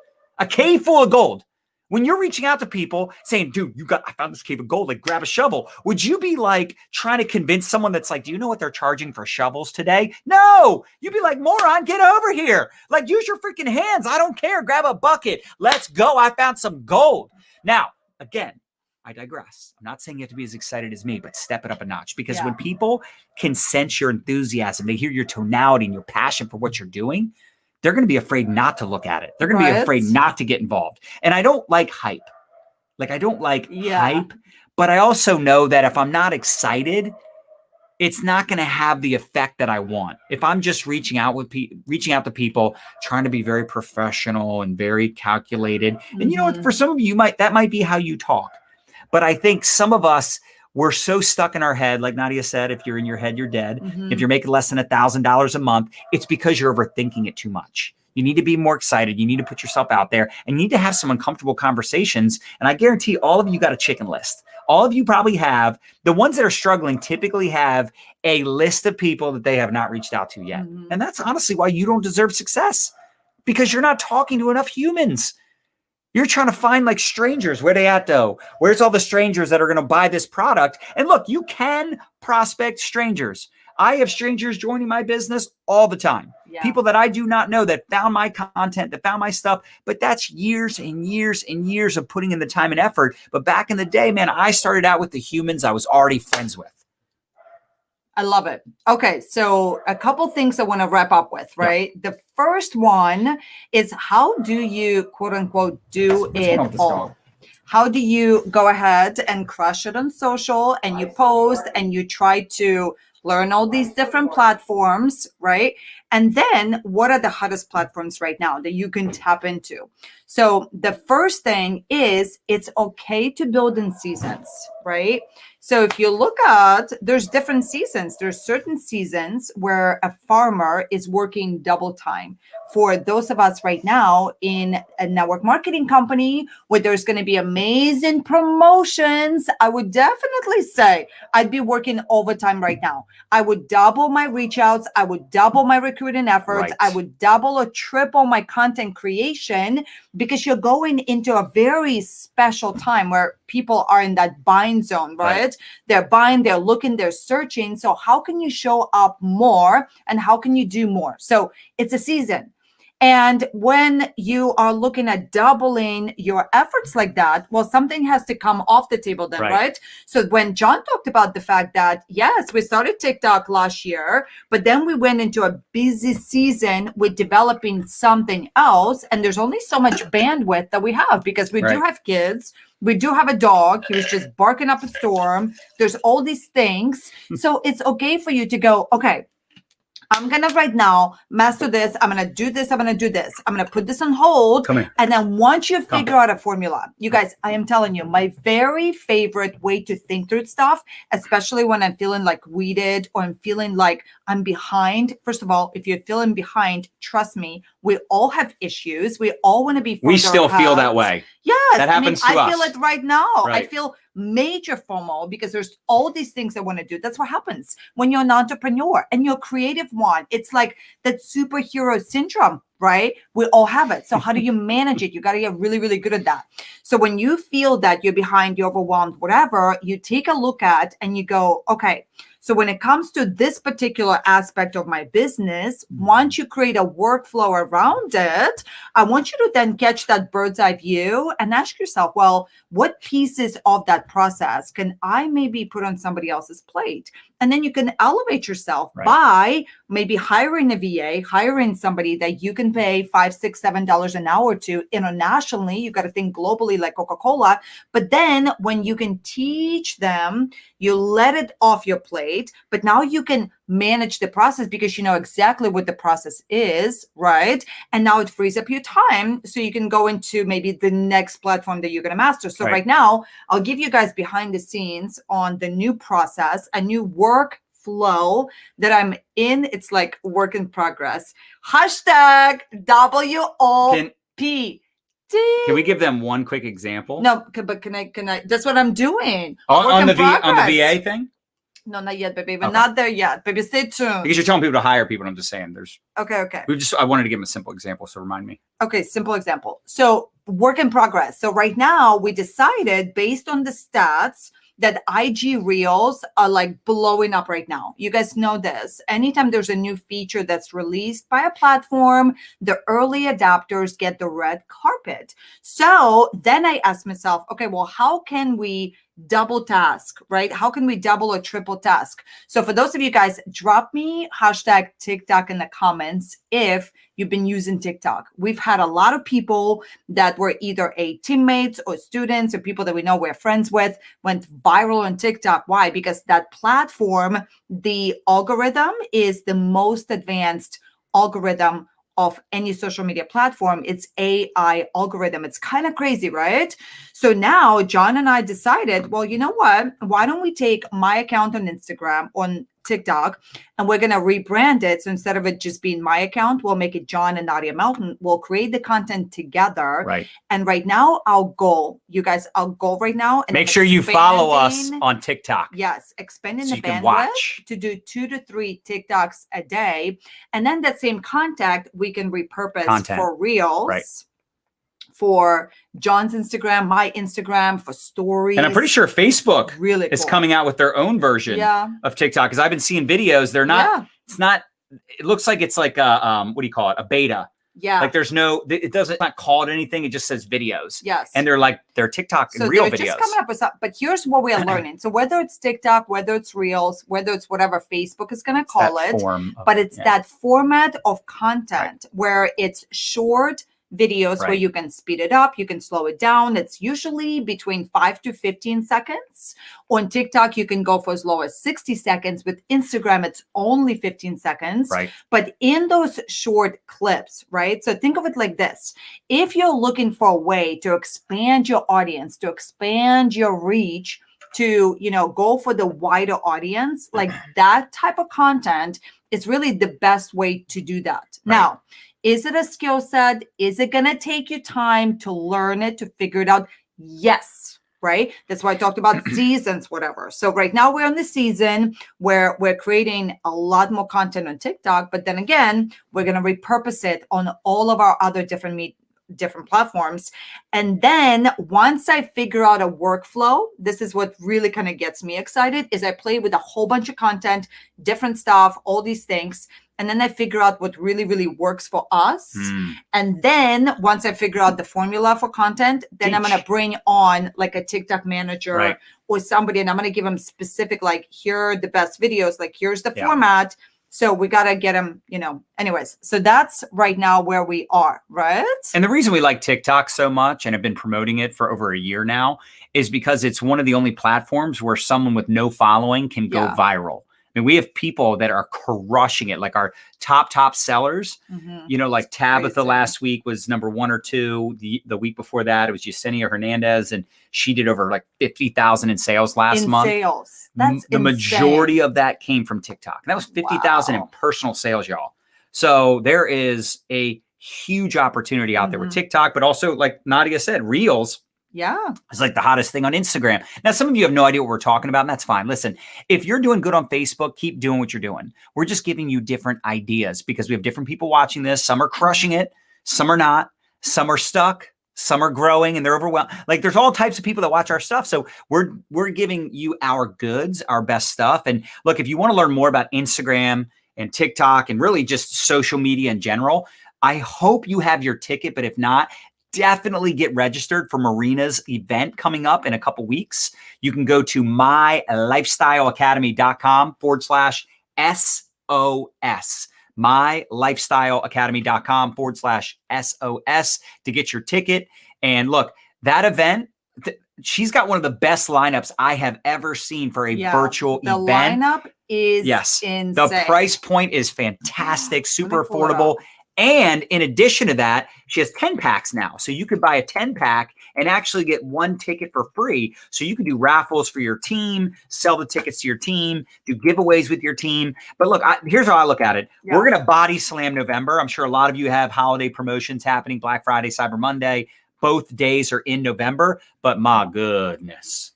Speaker 1: when you're reaching out to people saying, dude, I found this cave of gold, like grab a shovel. Would you be like trying to convince someone that's like, do you know what they're charging for shovels today? No, you'd be like, moron, get over here. Like use your freaking hands. I don't care. Grab a bucket. Let's go. I found some gold. Now, again, I digress. I'm not saying you have to be as excited as me, but step it up a notch because when people can sense your enthusiasm, they hear your tonality and your passion for what you're doing, they're going to be afraid not to look at it. They're going to be afraid not to get involved. And I don't like hype. Like I don't like hype, but I also know that if I'm not excited, it's not going to have the effect that I want. If I'm just reaching out to people, trying to be very professional and very calculated. And you know what, for some of you, that might be how you talk. But I think some of us, we're so stuck in our head. Like Nadya said, if you're in your head, you're dead. If you're making less than $1,000 a month, it's because you're overthinking it too much. You need to be more excited. You need to put yourself out there and you need to have some uncomfortable conversations. And I guarantee all of you got a chicken list. All of you probably have. The ones that are struggling typically have a list of people that they have not reached out to yet. And that's honestly why you don't deserve success, because you're not talking to enough humans. You're trying to find like strangers. Where they at though? Where's all the strangers that are going to buy this product? And look, you can prospect strangers. I have strangers joining my business all the time. People that I do not know that found my content, that found my stuff. But that's years and years and years of putting in the time and effort. But back in the day, man, I started out with the humans I was already friends with.
Speaker 2: I love it. Okay, so a couple things I want to wrap up with, right? The first one is, how do you, quote unquote, do it all? How do you go ahead and crush it on social and you post and you try to learn all these different platforms, right? And then what are the hottest platforms right now that you can tap into? So the first thing is, it's okay to build in seasons, right? So if you look at, there's different seasons. There's certain seasons where a farmer is working double time. For those of us right now in a network marketing company where there's going to be amazing promotions, I would definitely say I'd be working overtime right now. I would double my reach outs. I would double my recruiting efforts. I would double or triple my content creation, because you're going into a very special time where people are in that buying zone, right? They're buying, they're looking, they're searching. So how can you show up more and how can you do more? So it's a season. And when you are looking at doubling your efforts like that, well, something has to come off the table then, right? So when John talked about the fact that, yes, we started TikTok last year, but then we went into a busy season with developing something else. And there's only so much bandwidth that we have, because we do have kids. We do have a dog. He was just barking up a storm. There's all these things. So it's okay for you to go, okay, I'm going to right now master this. I'm going to do this. I'm going to do this. I'm going to put this on hold.
Speaker 1: Come here.
Speaker 2: And then once you figure out a formula, you guys, I am telling you, my very favorite way to think through stuff, especially when I'm feeling like weeded or I'm feeling like I'm behind. First of all, if you're feeling behind, trust me, we all have issues. We all want to be.
Speaker 1: We still feel that way.
Speaker 2: Yes.
Speaker 1: That happens to us.
Speaker 2: I feel it right now.
Speaker 1: Right.
Speaker 2: I feel major FOMO because there's all these things I want to do. That's what happens when you're an entrepreneur and you're a creative one. It's like that superhero syndrome, right? We all have it. So how do you manage it? You got to get really, really good at that. So when you feel that you're behind, you're overwhelmed, whatever, you take a look at and you go, okay, so when it comes to this particular aspect of my business, once you create a workflow around it, I want you to then catch that bird's eye view and ask yourself, well, what pieces of that process can I maybe put on somebody else's plate? And then you can elevate yourself by maybe hiring a VA, hiring somebody that you can pay $5, $6, $7 an hour to internationally. You got to think globally like Coca-Cola. But then when you can teach them, you let it off your plate, but now you can manage the process because you know exactly what the process is, right? And now it frees up your time so you can go into maybe the next platform that you're going to master. So right now, I'll give you guys behind the scenes on the new process, a new workflow that I'm in. It's like work in progress. Hashtag WOP.
Speaker 1: Can we give them one quick example?
Speaker 2: No, but can I? That's what I'm doing.
Speaker 1: On the VA thing?
Speaker 2: No, not yet, baby. But not there yet, baby. Stay tuned.
Speaker 1: Because you're telling people to hire people. And I'm just saying there's.
Speaker 2: Okay.
Speaker 1: I wanted to give them a simple example. So remind me.
Speaker 2: Okay. Simple example. So work in progress. So right now we decided based on the stats that IG Reels are like blowing up right now. You guys know this. Anytime there's a new feature that's released by a platform, the early adopters get the red carpet. So then I asked myself, okay, well, how can we double task, right? How can we double or triple task? So for those of you guys, drop me hashtag TikTok in the comments if you've been using TikTok. We've had a lot of people that were either teammates or students or people that we know we're friends with went viral on TikTok. Why? Because that platform, the algorithm is the most advanced algorithm of any social media platform. It's AI algorithm. It's kind of crazy, right? So now John and I decided, well, you know what? Why don't we take my account on Instagram, on TikTok, and we're going to rebrand it. So instead of it just being my account, we'll make it John and Nadya Melton. We'll create the content together.
Speaker 1: Right.
Speaker 2: And right now, our goal, you guys, our goal right now. And
Speaker 1: make sure you follow us on TikTok.
Speaker 2: Yes. Expanding the bandwidth to do 2 to 3 TikToks a day. And then that same content we can repurpose for Reels.
Speaker 1: Right.
Speaker 2: For John's Instagram, my Instagram, for stories.
Speaker 1: And I'm pretty sure Facebook
Speaker 2: really
Speaker 1: is coming out with their own version of TikTok. Because I've been seeing videos. They're not, it's not, it looks like it's like a, what do you call it? A beta.
Speaker 2: Yeah.
Speaker 1: Like there's no, it doesn't not called anything. It just says videos.
Speaker 2: Yes.
Speaker 1: And they're TikTok and real videos.
Speaker 2: Just coming up with something. But here's what we are learning. So whether it's TikTok, whether it's Reels, whether it's whatever Facebook is going to call it, but it's that format of content where it's short videos where you can speed it up, you can slow it down. It's usually between 5 to 15 seconds. On TikTok, you can go for as low as 60 seconds. With Instagram, it's only 15 seconds.
Speaker 1: Right.
Speaker 2: But in those short clips, right? So think of it like this. If you're looking for a way to expand your audience, to expand your reach, to, you know, go for the wider audience, like that type of content is really the best way to do that.
Speaker 1: Right.
Speaker 2: Now, is it a skill set? Is it going to take you time to learn it, to figure it out? Yes, right? That's why I talked about seasons, whatever. So right now we're in the season where we're creating a lot more content on TikTok, but then again, we're going to repurpose it on all of our other different platforms. And then once I figure out a workflow, this is what really kind of gets me excited, is I play with a whole bunch of content, different stuff, all these things. And then I figure out what really, really works for us. And then once I figure out the formula for content, then I'm going to bring on like a TikTok manager or somebody, and I'm going to give them specific, like, here are the best videos, like here's the format. So we got to get them, you know, anyways. So that's right now where we are, right?
Speaker 1: And the reason we like TikTok so much and have been promoting it for over a year now is because it's one of the only platforms where someone with no following can go viral. I mean, we have people that are crushing it, like our top sellers. You know, like Tabitha last week was number 1 or 2. The week before that, it was Yesenia Hernandez, and she did over like 50,000 in sales last month.
Speaker 2: Sales. That's
Speaker 1: the majority of that came from TikTok. And that was 50,000 in personal sales, y'all. So there is a huge opportunity out there with TikTok, but also, like Nadya said, Reels.
Speaker 2: Yeah.
Speaker 1: It's like the hottest thing on Instagram. Now, some of you have no idea what we're talking about, and that's fine. Listen, if you're doing good on Facebook, keep doing what you're doing. We're just giving you different ideas because we have different people watching this. Some are crushing it. Some are not. Some are stuck. Some are growing and they're overwhelmed. Like, there's all types of people that watch our stuff. So we're giving you our goods, our best stuff. And look, if you want to learn more about Instagram and TikTok and really just social media in general, I hope you have your ticket. But if not, definitely get registered for Marina's event coming up in a couple weeks. You can go to mylifestyleacademy.com/SOS. mylifestyleacademy.com/SOS to get your ticket. And look, that event, she's got one of the best lineups I have ever seen for a virtual event.
Speaker 2: The lineup is insane.
Speaker 1: The price point is fantastic, super affordable. And in addition to that, she has 10 packs now. So you could buy a 10 pack and actually get 1 ticket for free. So you can do raffles for your team, sell the tickets to your team, do giveaways with your team. But look, here's how I look at it. Yeah. We're going to body slam November. I'm sure a lot of you have holiday promotions happening, Black Friday, Cyber Monday. Both days are in November, but my goodness,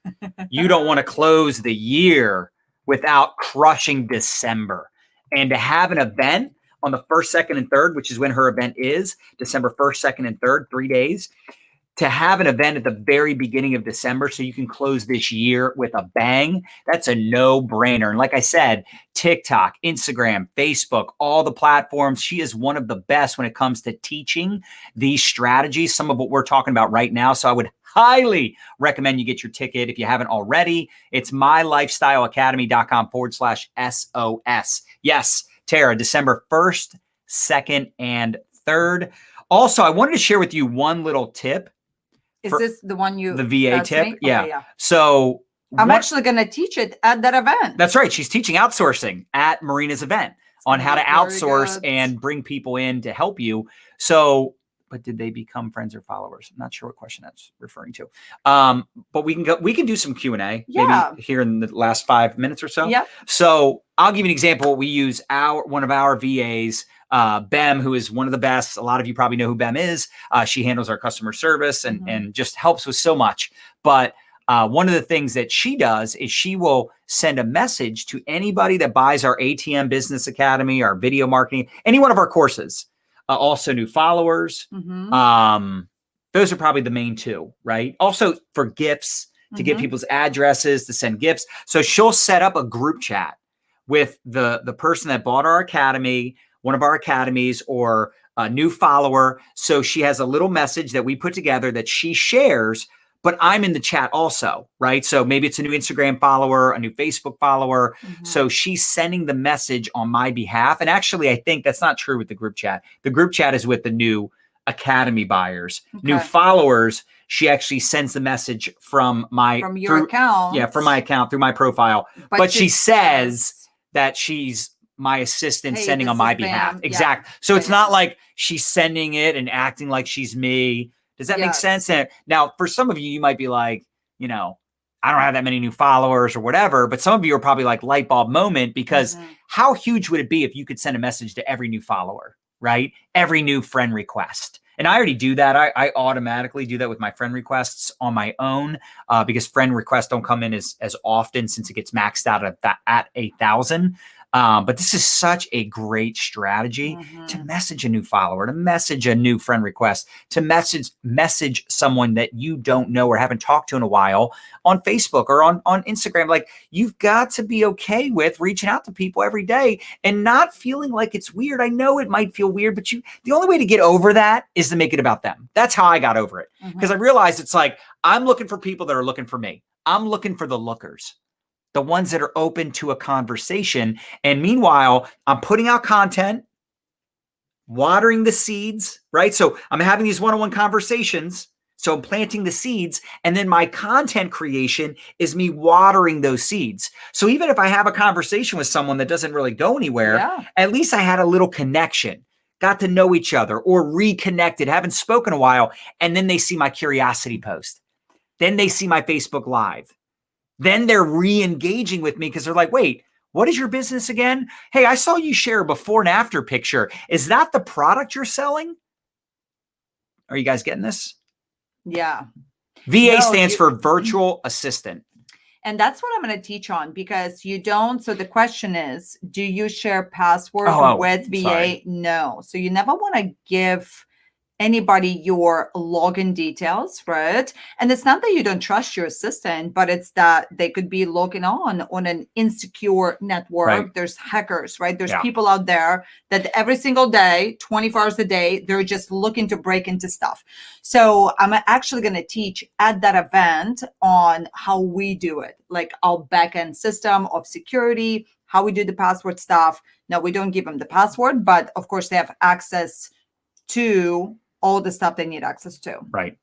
Speaker 1: you don't want to close the year without crushing December. And to have an event on the 1st, 2nd, and 3rd, which is when her event is, December 1st, 2nd, and 3rd, 3 days, to have an event at the very beginning of December so you can close this year with a bang, that's a no-brainer. And like I said, TikTok, Instagram, Facebook, all the platforms, she is one of the best when it comes to teaching these strategies, some of what we're talking about right now. So I would highly recommend you get your ticket if you haven't already. It's mylifestyleacademy.com/SOS. Yes, Tara, December 1st, 2nd, and 3rd. Also, I wanted to share with you one little tip.
Speaker 2: Is this the one
Speaker 1: the VA tip?
Speaker 2: Okay,
Speaker 1: yeah. So
Speaker 2: I'm actually going to teach it at that event.
Speaker 1: That's right. She's teaching outsourcing at Marina's event on how to outsource and bring people in to help you. So, but did they become friends or followers? I'm not sure what question that's referring to. But we can do some Q&A maybe here in the last 5 minutes or so.
Speaker 2: Yeah.
Speaker 1: So I'll give you an example. We use one of our VAs, Bem, who is one of the best. A lot of you probably know who Bem is. She handles our customer service and just helps with so much. But one of the things that she does is she will send a message to anybody that buys our ATM Business Academy, our video marketing, any one of our courses. Also new followers. Those are probably the main 2, right? Also for gifts, to get people's addresses, to send gifts. So she'll set up a group chat with the person that bought our academy, one of our academies, or a new follower. So she has a little message that we put together that she shares, but I'm in the chat also, right? So maybe it's a new Instagram follower, a new Facebook follower. So she's sending the message on my behalf. And actually, I think that's not true with the group chat. The group chat is with the new academy buyers, new followers. She actually sends the message from
Speaker 2: your account.
Speaker 1: Yeah, from my account through my profile. But she says that she's my assistant sending on my behalf.
Speaker 2: Bam.
Speaker 1: Exactly. So it's not like she's sending it and acting like she's me. Does that make sense? And now, for some of you, you might be like, I don't have that many new followers or whatever, but some of you are probably like light bulb moment, because how huge would it be if you could send a message to every new follower, right? Every new friend request. And I already do that. I automatically do that with my friend requests on my own because friend requests don't come in as often since it gets maxed out at 1,000. But this is such a great strategy to message a new follower, to message a new friend request, to message someone that you don't know or haven't talked to in a while on Facebook or on Instagram. Like, you've got to be okay with reaching out to people every day and not feeling like it's weird. I know it might feel weird, but the only way to get over that is to make it about them. That's how I got over it, because I realized it's like, I'm looking for people that are looking for me. I'm looking for the lookers, the ones that are open to a conversation. And meanwhile, I'm putting out content, watering the seeds, right? So I'm having these one-on-one conversations. So I'm planting the seeds, and then my content creation is me watering those seeds. So even if I have a conversation with someone that doesn't really go anywhere, at least I had a little connection, got to know each other, or reconnected, haven't spoken a while, and then they see my curiosity post. Then they see my Facebook Live. Then they're re-engaging with me because they're like, wait, what is your business again? Hey, I saw you share a before and after picture. Is that the product you're selling? Are you guys getting this?
Speaker 2: Yeah.
Speaker 1: VA stands for virtual assistant.
Speaker 2: And that's what I'm going to teach on, because you don't. So the question is, do you share password with VA?
Speaker 1: Sorry.
Speaker 2: No. So you never want to give anybody your login details, right? And it's not that you don't trust your assistant, but it's that they could be logging on an insecure network.
Speaker 1: Right.
Speaker 2: There's hackers, right? There's people out there that every single day, 24 hours a day, they're just looking to break into stuff. So I'm actually going to teach at that event on how we do it, like our backend system of security, how we do the password stuff. Now, we don't give them the password, but of course they have access to all the stuff they need access to.
Speaker 1: Right.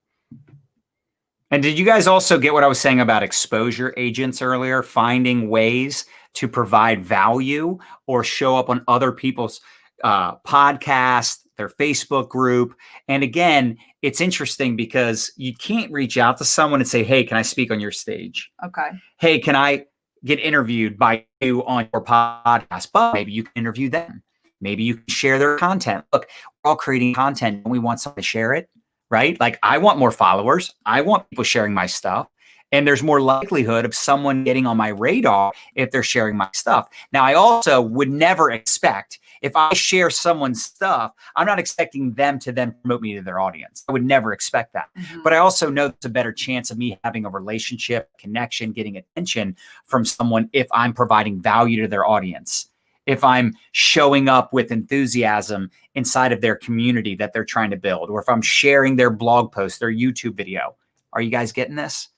Speaker 1: And did you guys also get what I was saying about exposure agents earlier, finding ways to provide value or show up on other people's podcasts, their Facebook group? And again, it's interesting because you can't reach out to someone and say, hey, can I speak on your stage?
Speaker 2: Okay.
Speaker 1: Hey, can I get interviewed by you on your podcast? But maybe you can interview them. Maybe you can share their content. Look, we're all creating content and we want someone to share it, right? Like, I want more followers. I want people sharing my stuff. And there's more likelihood of someone getting on my radar if they're sharing my stuff. Now, I also would never expect, if I share someone's stuff, I'm not expecting them to then promote me to their audience. I would never expect that. But I also know it's a better chance of me having a relationship, connection, getting attention from someone if I'm providing value to their audience. If I'm showing up with enthusiasm inside of their community that they're trying to build, or if I'm sharing their blog post, their YouTube video. Are you guys getting this?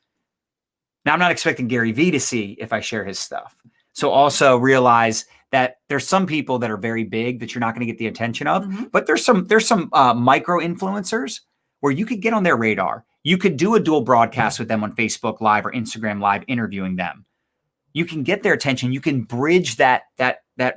Speaker 1: Now, I'm not expecting Gary Vee to see if I share his stuff. So also realize that there's some people that are very big that you're not going to get the attention of, but there's some micro influencers where you could get on their radar. You could do a dual broadcast with them on Facebook Live or Instagram Live, interviewing them. You can get their attention. You can bridge that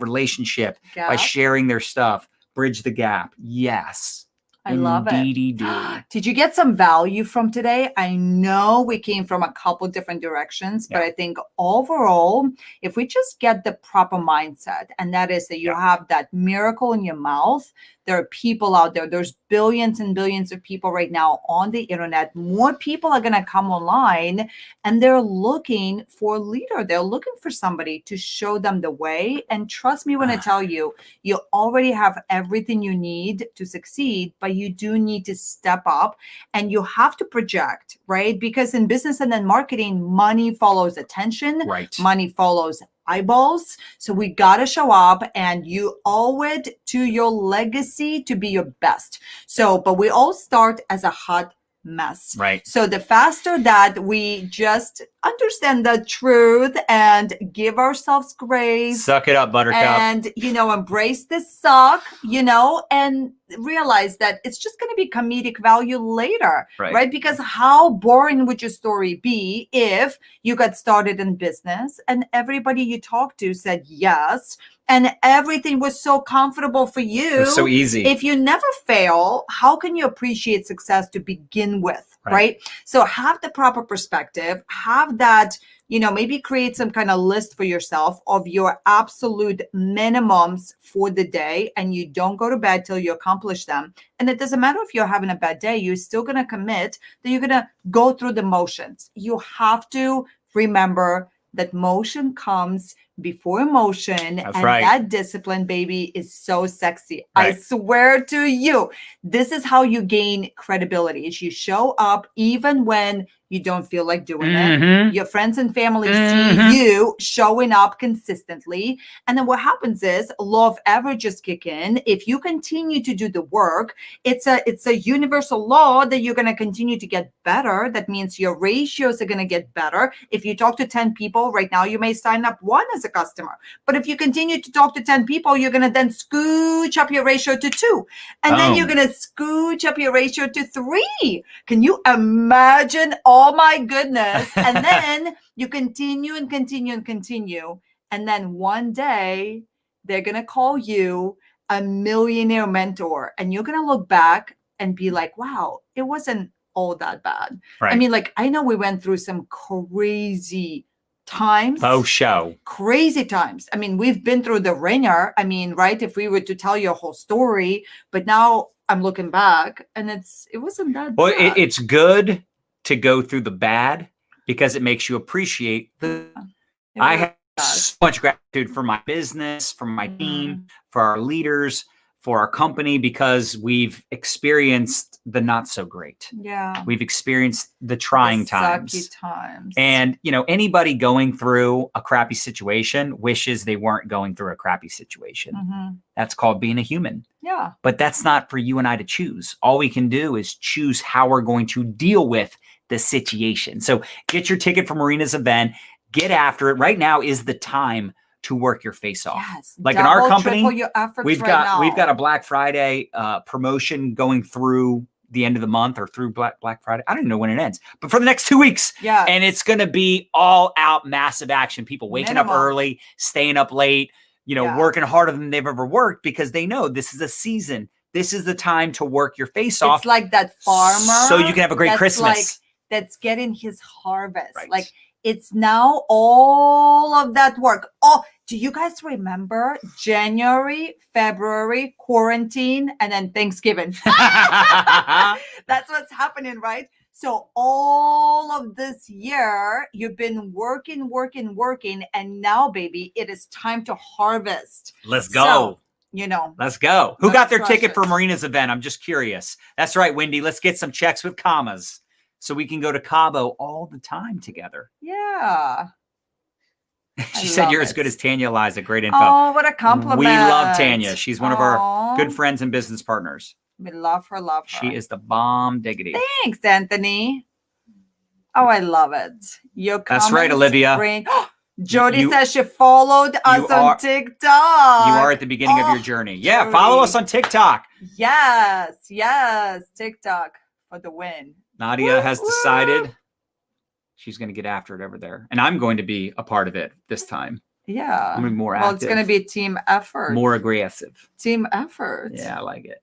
Speaker 1: relationship by sharing their stuff. Bridge the gap. Yes.
Speaker 2: I love it. Did you get some value from today? I know we came from a couple different directions, but I think overall, if we just get the proper mindset, and that is that you have that miracle in your mouth, there are people out there. There's billions and billions of people right now on the internet. More people are going to come online, and they're looking for a leader. They're looking for somebody to show them the way. And trust me when I tell you, you already have everything you need to succeed, but you do need to step up and you have to project, right? Because in business and in marketing, money follows attention.
Speaker 1: Right.
Speaker 2: Money follows eyeballs. So we got to show up, and you owe it to your legacy to be your best. So, but we all start as a hot mess.
Speaker 1: Right.
Speaker 2: So the faster that we just understand the truth and give ourselves grace.
Speaker 1: Suck it up, buttercup.
Speaker 2: And, embrace the suck, and realize that it's just going to be comedic value later, right? Because how boring would your story be if you got started in business and everybody you talked to said yes, and everything was so comfortable for you?
Speaker 1: It was so easy.
Speaker 2: If you never fail, how can you appreciate success to begin with, right? So have the proper perspective, have that, maybe create some kind of list for yourself of your absolute minimums for the day, and you don't go to bed till you accomplish them. And it doesn't matter if you're having a bad day, you're still going to commit that you're going to go through the motions. You have to remember that motion comes before emotion.
Speaker 1: That's
Speaker 2: and
Speaker 1: right.
Speaker 2: That discipline, baby, is so sexy. I swear to you, this is how you gain credibility. Is you show up even when you don't feel like doing it. Your friends and family see you showing up consistently. And then what happens is law of averages kick in. If you continue to do the work, it's a universal law that you're going to continue to get better. That means your ratios are going to get better. If you talk to 10 people right now, you may sign up one as a customer. But if you continue to talk to 10 people, you're going to then scooch up your ratio to 2. And then you're going to scooch up your ratio to 3. Can you imagine? Oh my goodness. And then you continue and continue and continue. And then one day they're going to call you a millionaire mentor. And you're going to look back and be like, wow, it wasn't all that bad.
Speaker 1: Right.
Speaker 2: I mean, like, I know we went through some crazy times. Crazy times. I mean, we've been through the ringer. I mean, right? If we were to tell you a whole story, but now I'm looking back and it wasn't that
Speaker 1: well,
Speaker 2: bad.
Speaker 1: It's good to go through the bad because it makes you appreciate the. I have so much gratitude for my business, for my team, for our leaders, for our company, because we've experienced the not so great.
Speaker 2: Yeah.
Speaker 1: We've experienced the trying times.
Speaker 2: Sucky times.
Speaker 1: And, anybody going through a crappy situation wishes they weren't going through a crappy situation. That's called being a human.
Speaker 2: Yeah.
Speaker 1: But that's not for you and I to choose. All we can do is choose how we're going to deal with the situation. So get your ticket for Marina's event. Get after it. Right now is the time to work your face off.
Speaker 2: Yes,
Speaker 1: like in our company,
Speaker 2: we've got
Speaker 1: a Black Friday promotion going through the end of the month or through Black Friday. I don't even know when it ends, but for the next 2 weeks.
Speaker 2: Yeah.
Speaker 1: And it's going to be all out massive action. People waking up early, staying up late, working harder than they've ever worked because they know this is a season. This is the time to work your face off.
Speaker 2: It's like that farmer.
Speaker 1: So you can have a great Christmas.
Speaker 2: That's getting his harvest.
Speaker 1: Right.
Speaker 2: Like, it's now all of that work. Oh, do you guys remember January, February, quarantine, and then Thanksgiving? That's what's happening, right? So all of this year, you've been working, and now, baby, it is time to harvest.
Speaker 1: Let's go.
Speaker 2: So,
Speaker 1: let's go. Who got their ticket for Marina's event? I'm just curious. That's right, Wendy. Let's get some checks with commas, so we can go to Cabo all the time together.
Speaker 2: Yeah.
Speaker 1: She said you're as good as Tanya Eliza. Great info.
Speaker 2: Oh, what a compliment.
Speaker 1: We love Tanya. She's one of our good friends and business partners.
Speaker 2: We love her.
Speaker 1: She is the bomb diggity.
Speaker 2: Thanks, Anthony. Oh, I love it.
Speaker 1: That's right, Olivia.
Speaker 2: Jody says she followed us on TikTok.
Speaker 1: You are at the beginning of your journey. Yeah, Jody. Follow us on TikTok.
Speaker 2: Yes. TikTok for the win.
Speaker 1: Nadia has decided she's going to get after it over there. And I'm going to be a part of it this time.
Speaker 2: Yeah.
Speaker 1: I'm going to be more active.
Speaker 2: Well, it's going to be a team effort.
Speaker 1: More aggressive.
Speaker 2: Team effort.
Speaker 1: Yeah, I like it.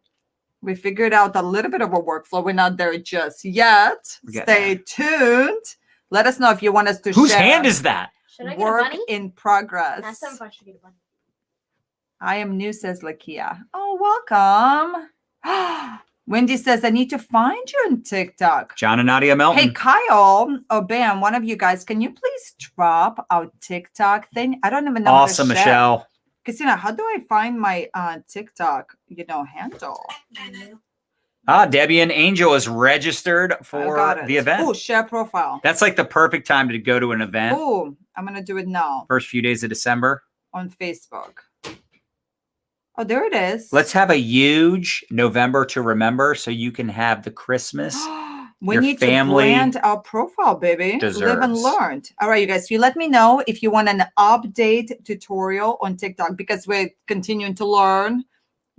Speaker 2: We figured out a little bit of a workflow. We're not there just yet. Stay tuned. Let us know if you want us to share.
Speaker 1: Whose hand is that?
Speaker 3: Should I get
Speaker 2: Work
Speaker 3: a bunny?
Speaker 2: in progress.
Speaker 3: Ask them if I should get a bunny.
Speaker 2: I am new, says Lakia. Oh, welcome. Wendy says, I need to find you on TikTok.
Speaker 1: John and Nadya Melton.
Speaker 2: Hey, Kyle, Bam, one of you guys, can you please drop our TikTok thing? I don't even know.
Speaker 1: Awesome, Michelle.
Speaker 2: Christina, how do I find my TikTok, handle?
Speaker 1: Debbie and Angel is registered for the event.
Speaker 2: Oh, share profile.
Speaker 1: That's like the perfect time to go to an event.
Speaker 2: Oh, I'm going to do it now.
Speaker 1: First few days of December.
Speaker 2: On Facebook. Oh, there it is.
Speaker 1: Let's have a huge November to remember so you can have the Christmas.
Speaker 2: We need to brand our profile, baby. Live and learn. All right, you guys. You let me know if you want an update tutorial on TikTok because we're continuing to learn.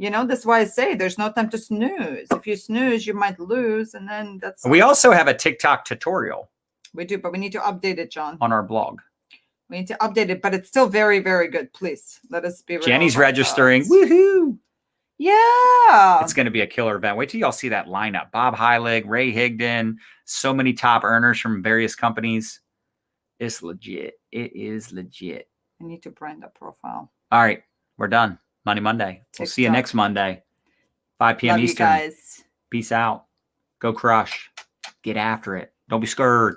Speaker 2: That's why I say there's no time to snooze. If you snooze, you might lose. And then that's.
Speaker 1: We also have a TikTok tutorial.
Speaker 2: We do, but we need to update it, John.
Speaker 1: On our blog.
Speaker 2: We need to update it, but it's still very, very good. Please let us be real.
Speaker 1: Jenny's registering. Woohoo!
Speaker 2: Yeah.
Speaker 1: It's going to be a killer event. Wait till y'all see that lineup. Bob Heilig, Ray Higdon, so many top earners from various companies. It's legit. It is legit.
Speaker 2: I need to brand a profile.
Speaker 1: All right. We're done. Money Monday. TikTok. We'll see you next Monday. 5 p.m.
Speaker 2: Love
Speaker 1: Eastern.
Speaker 2: You guys.
Speaker 1: Peace out. Go crush. Get after it. Don't be scared.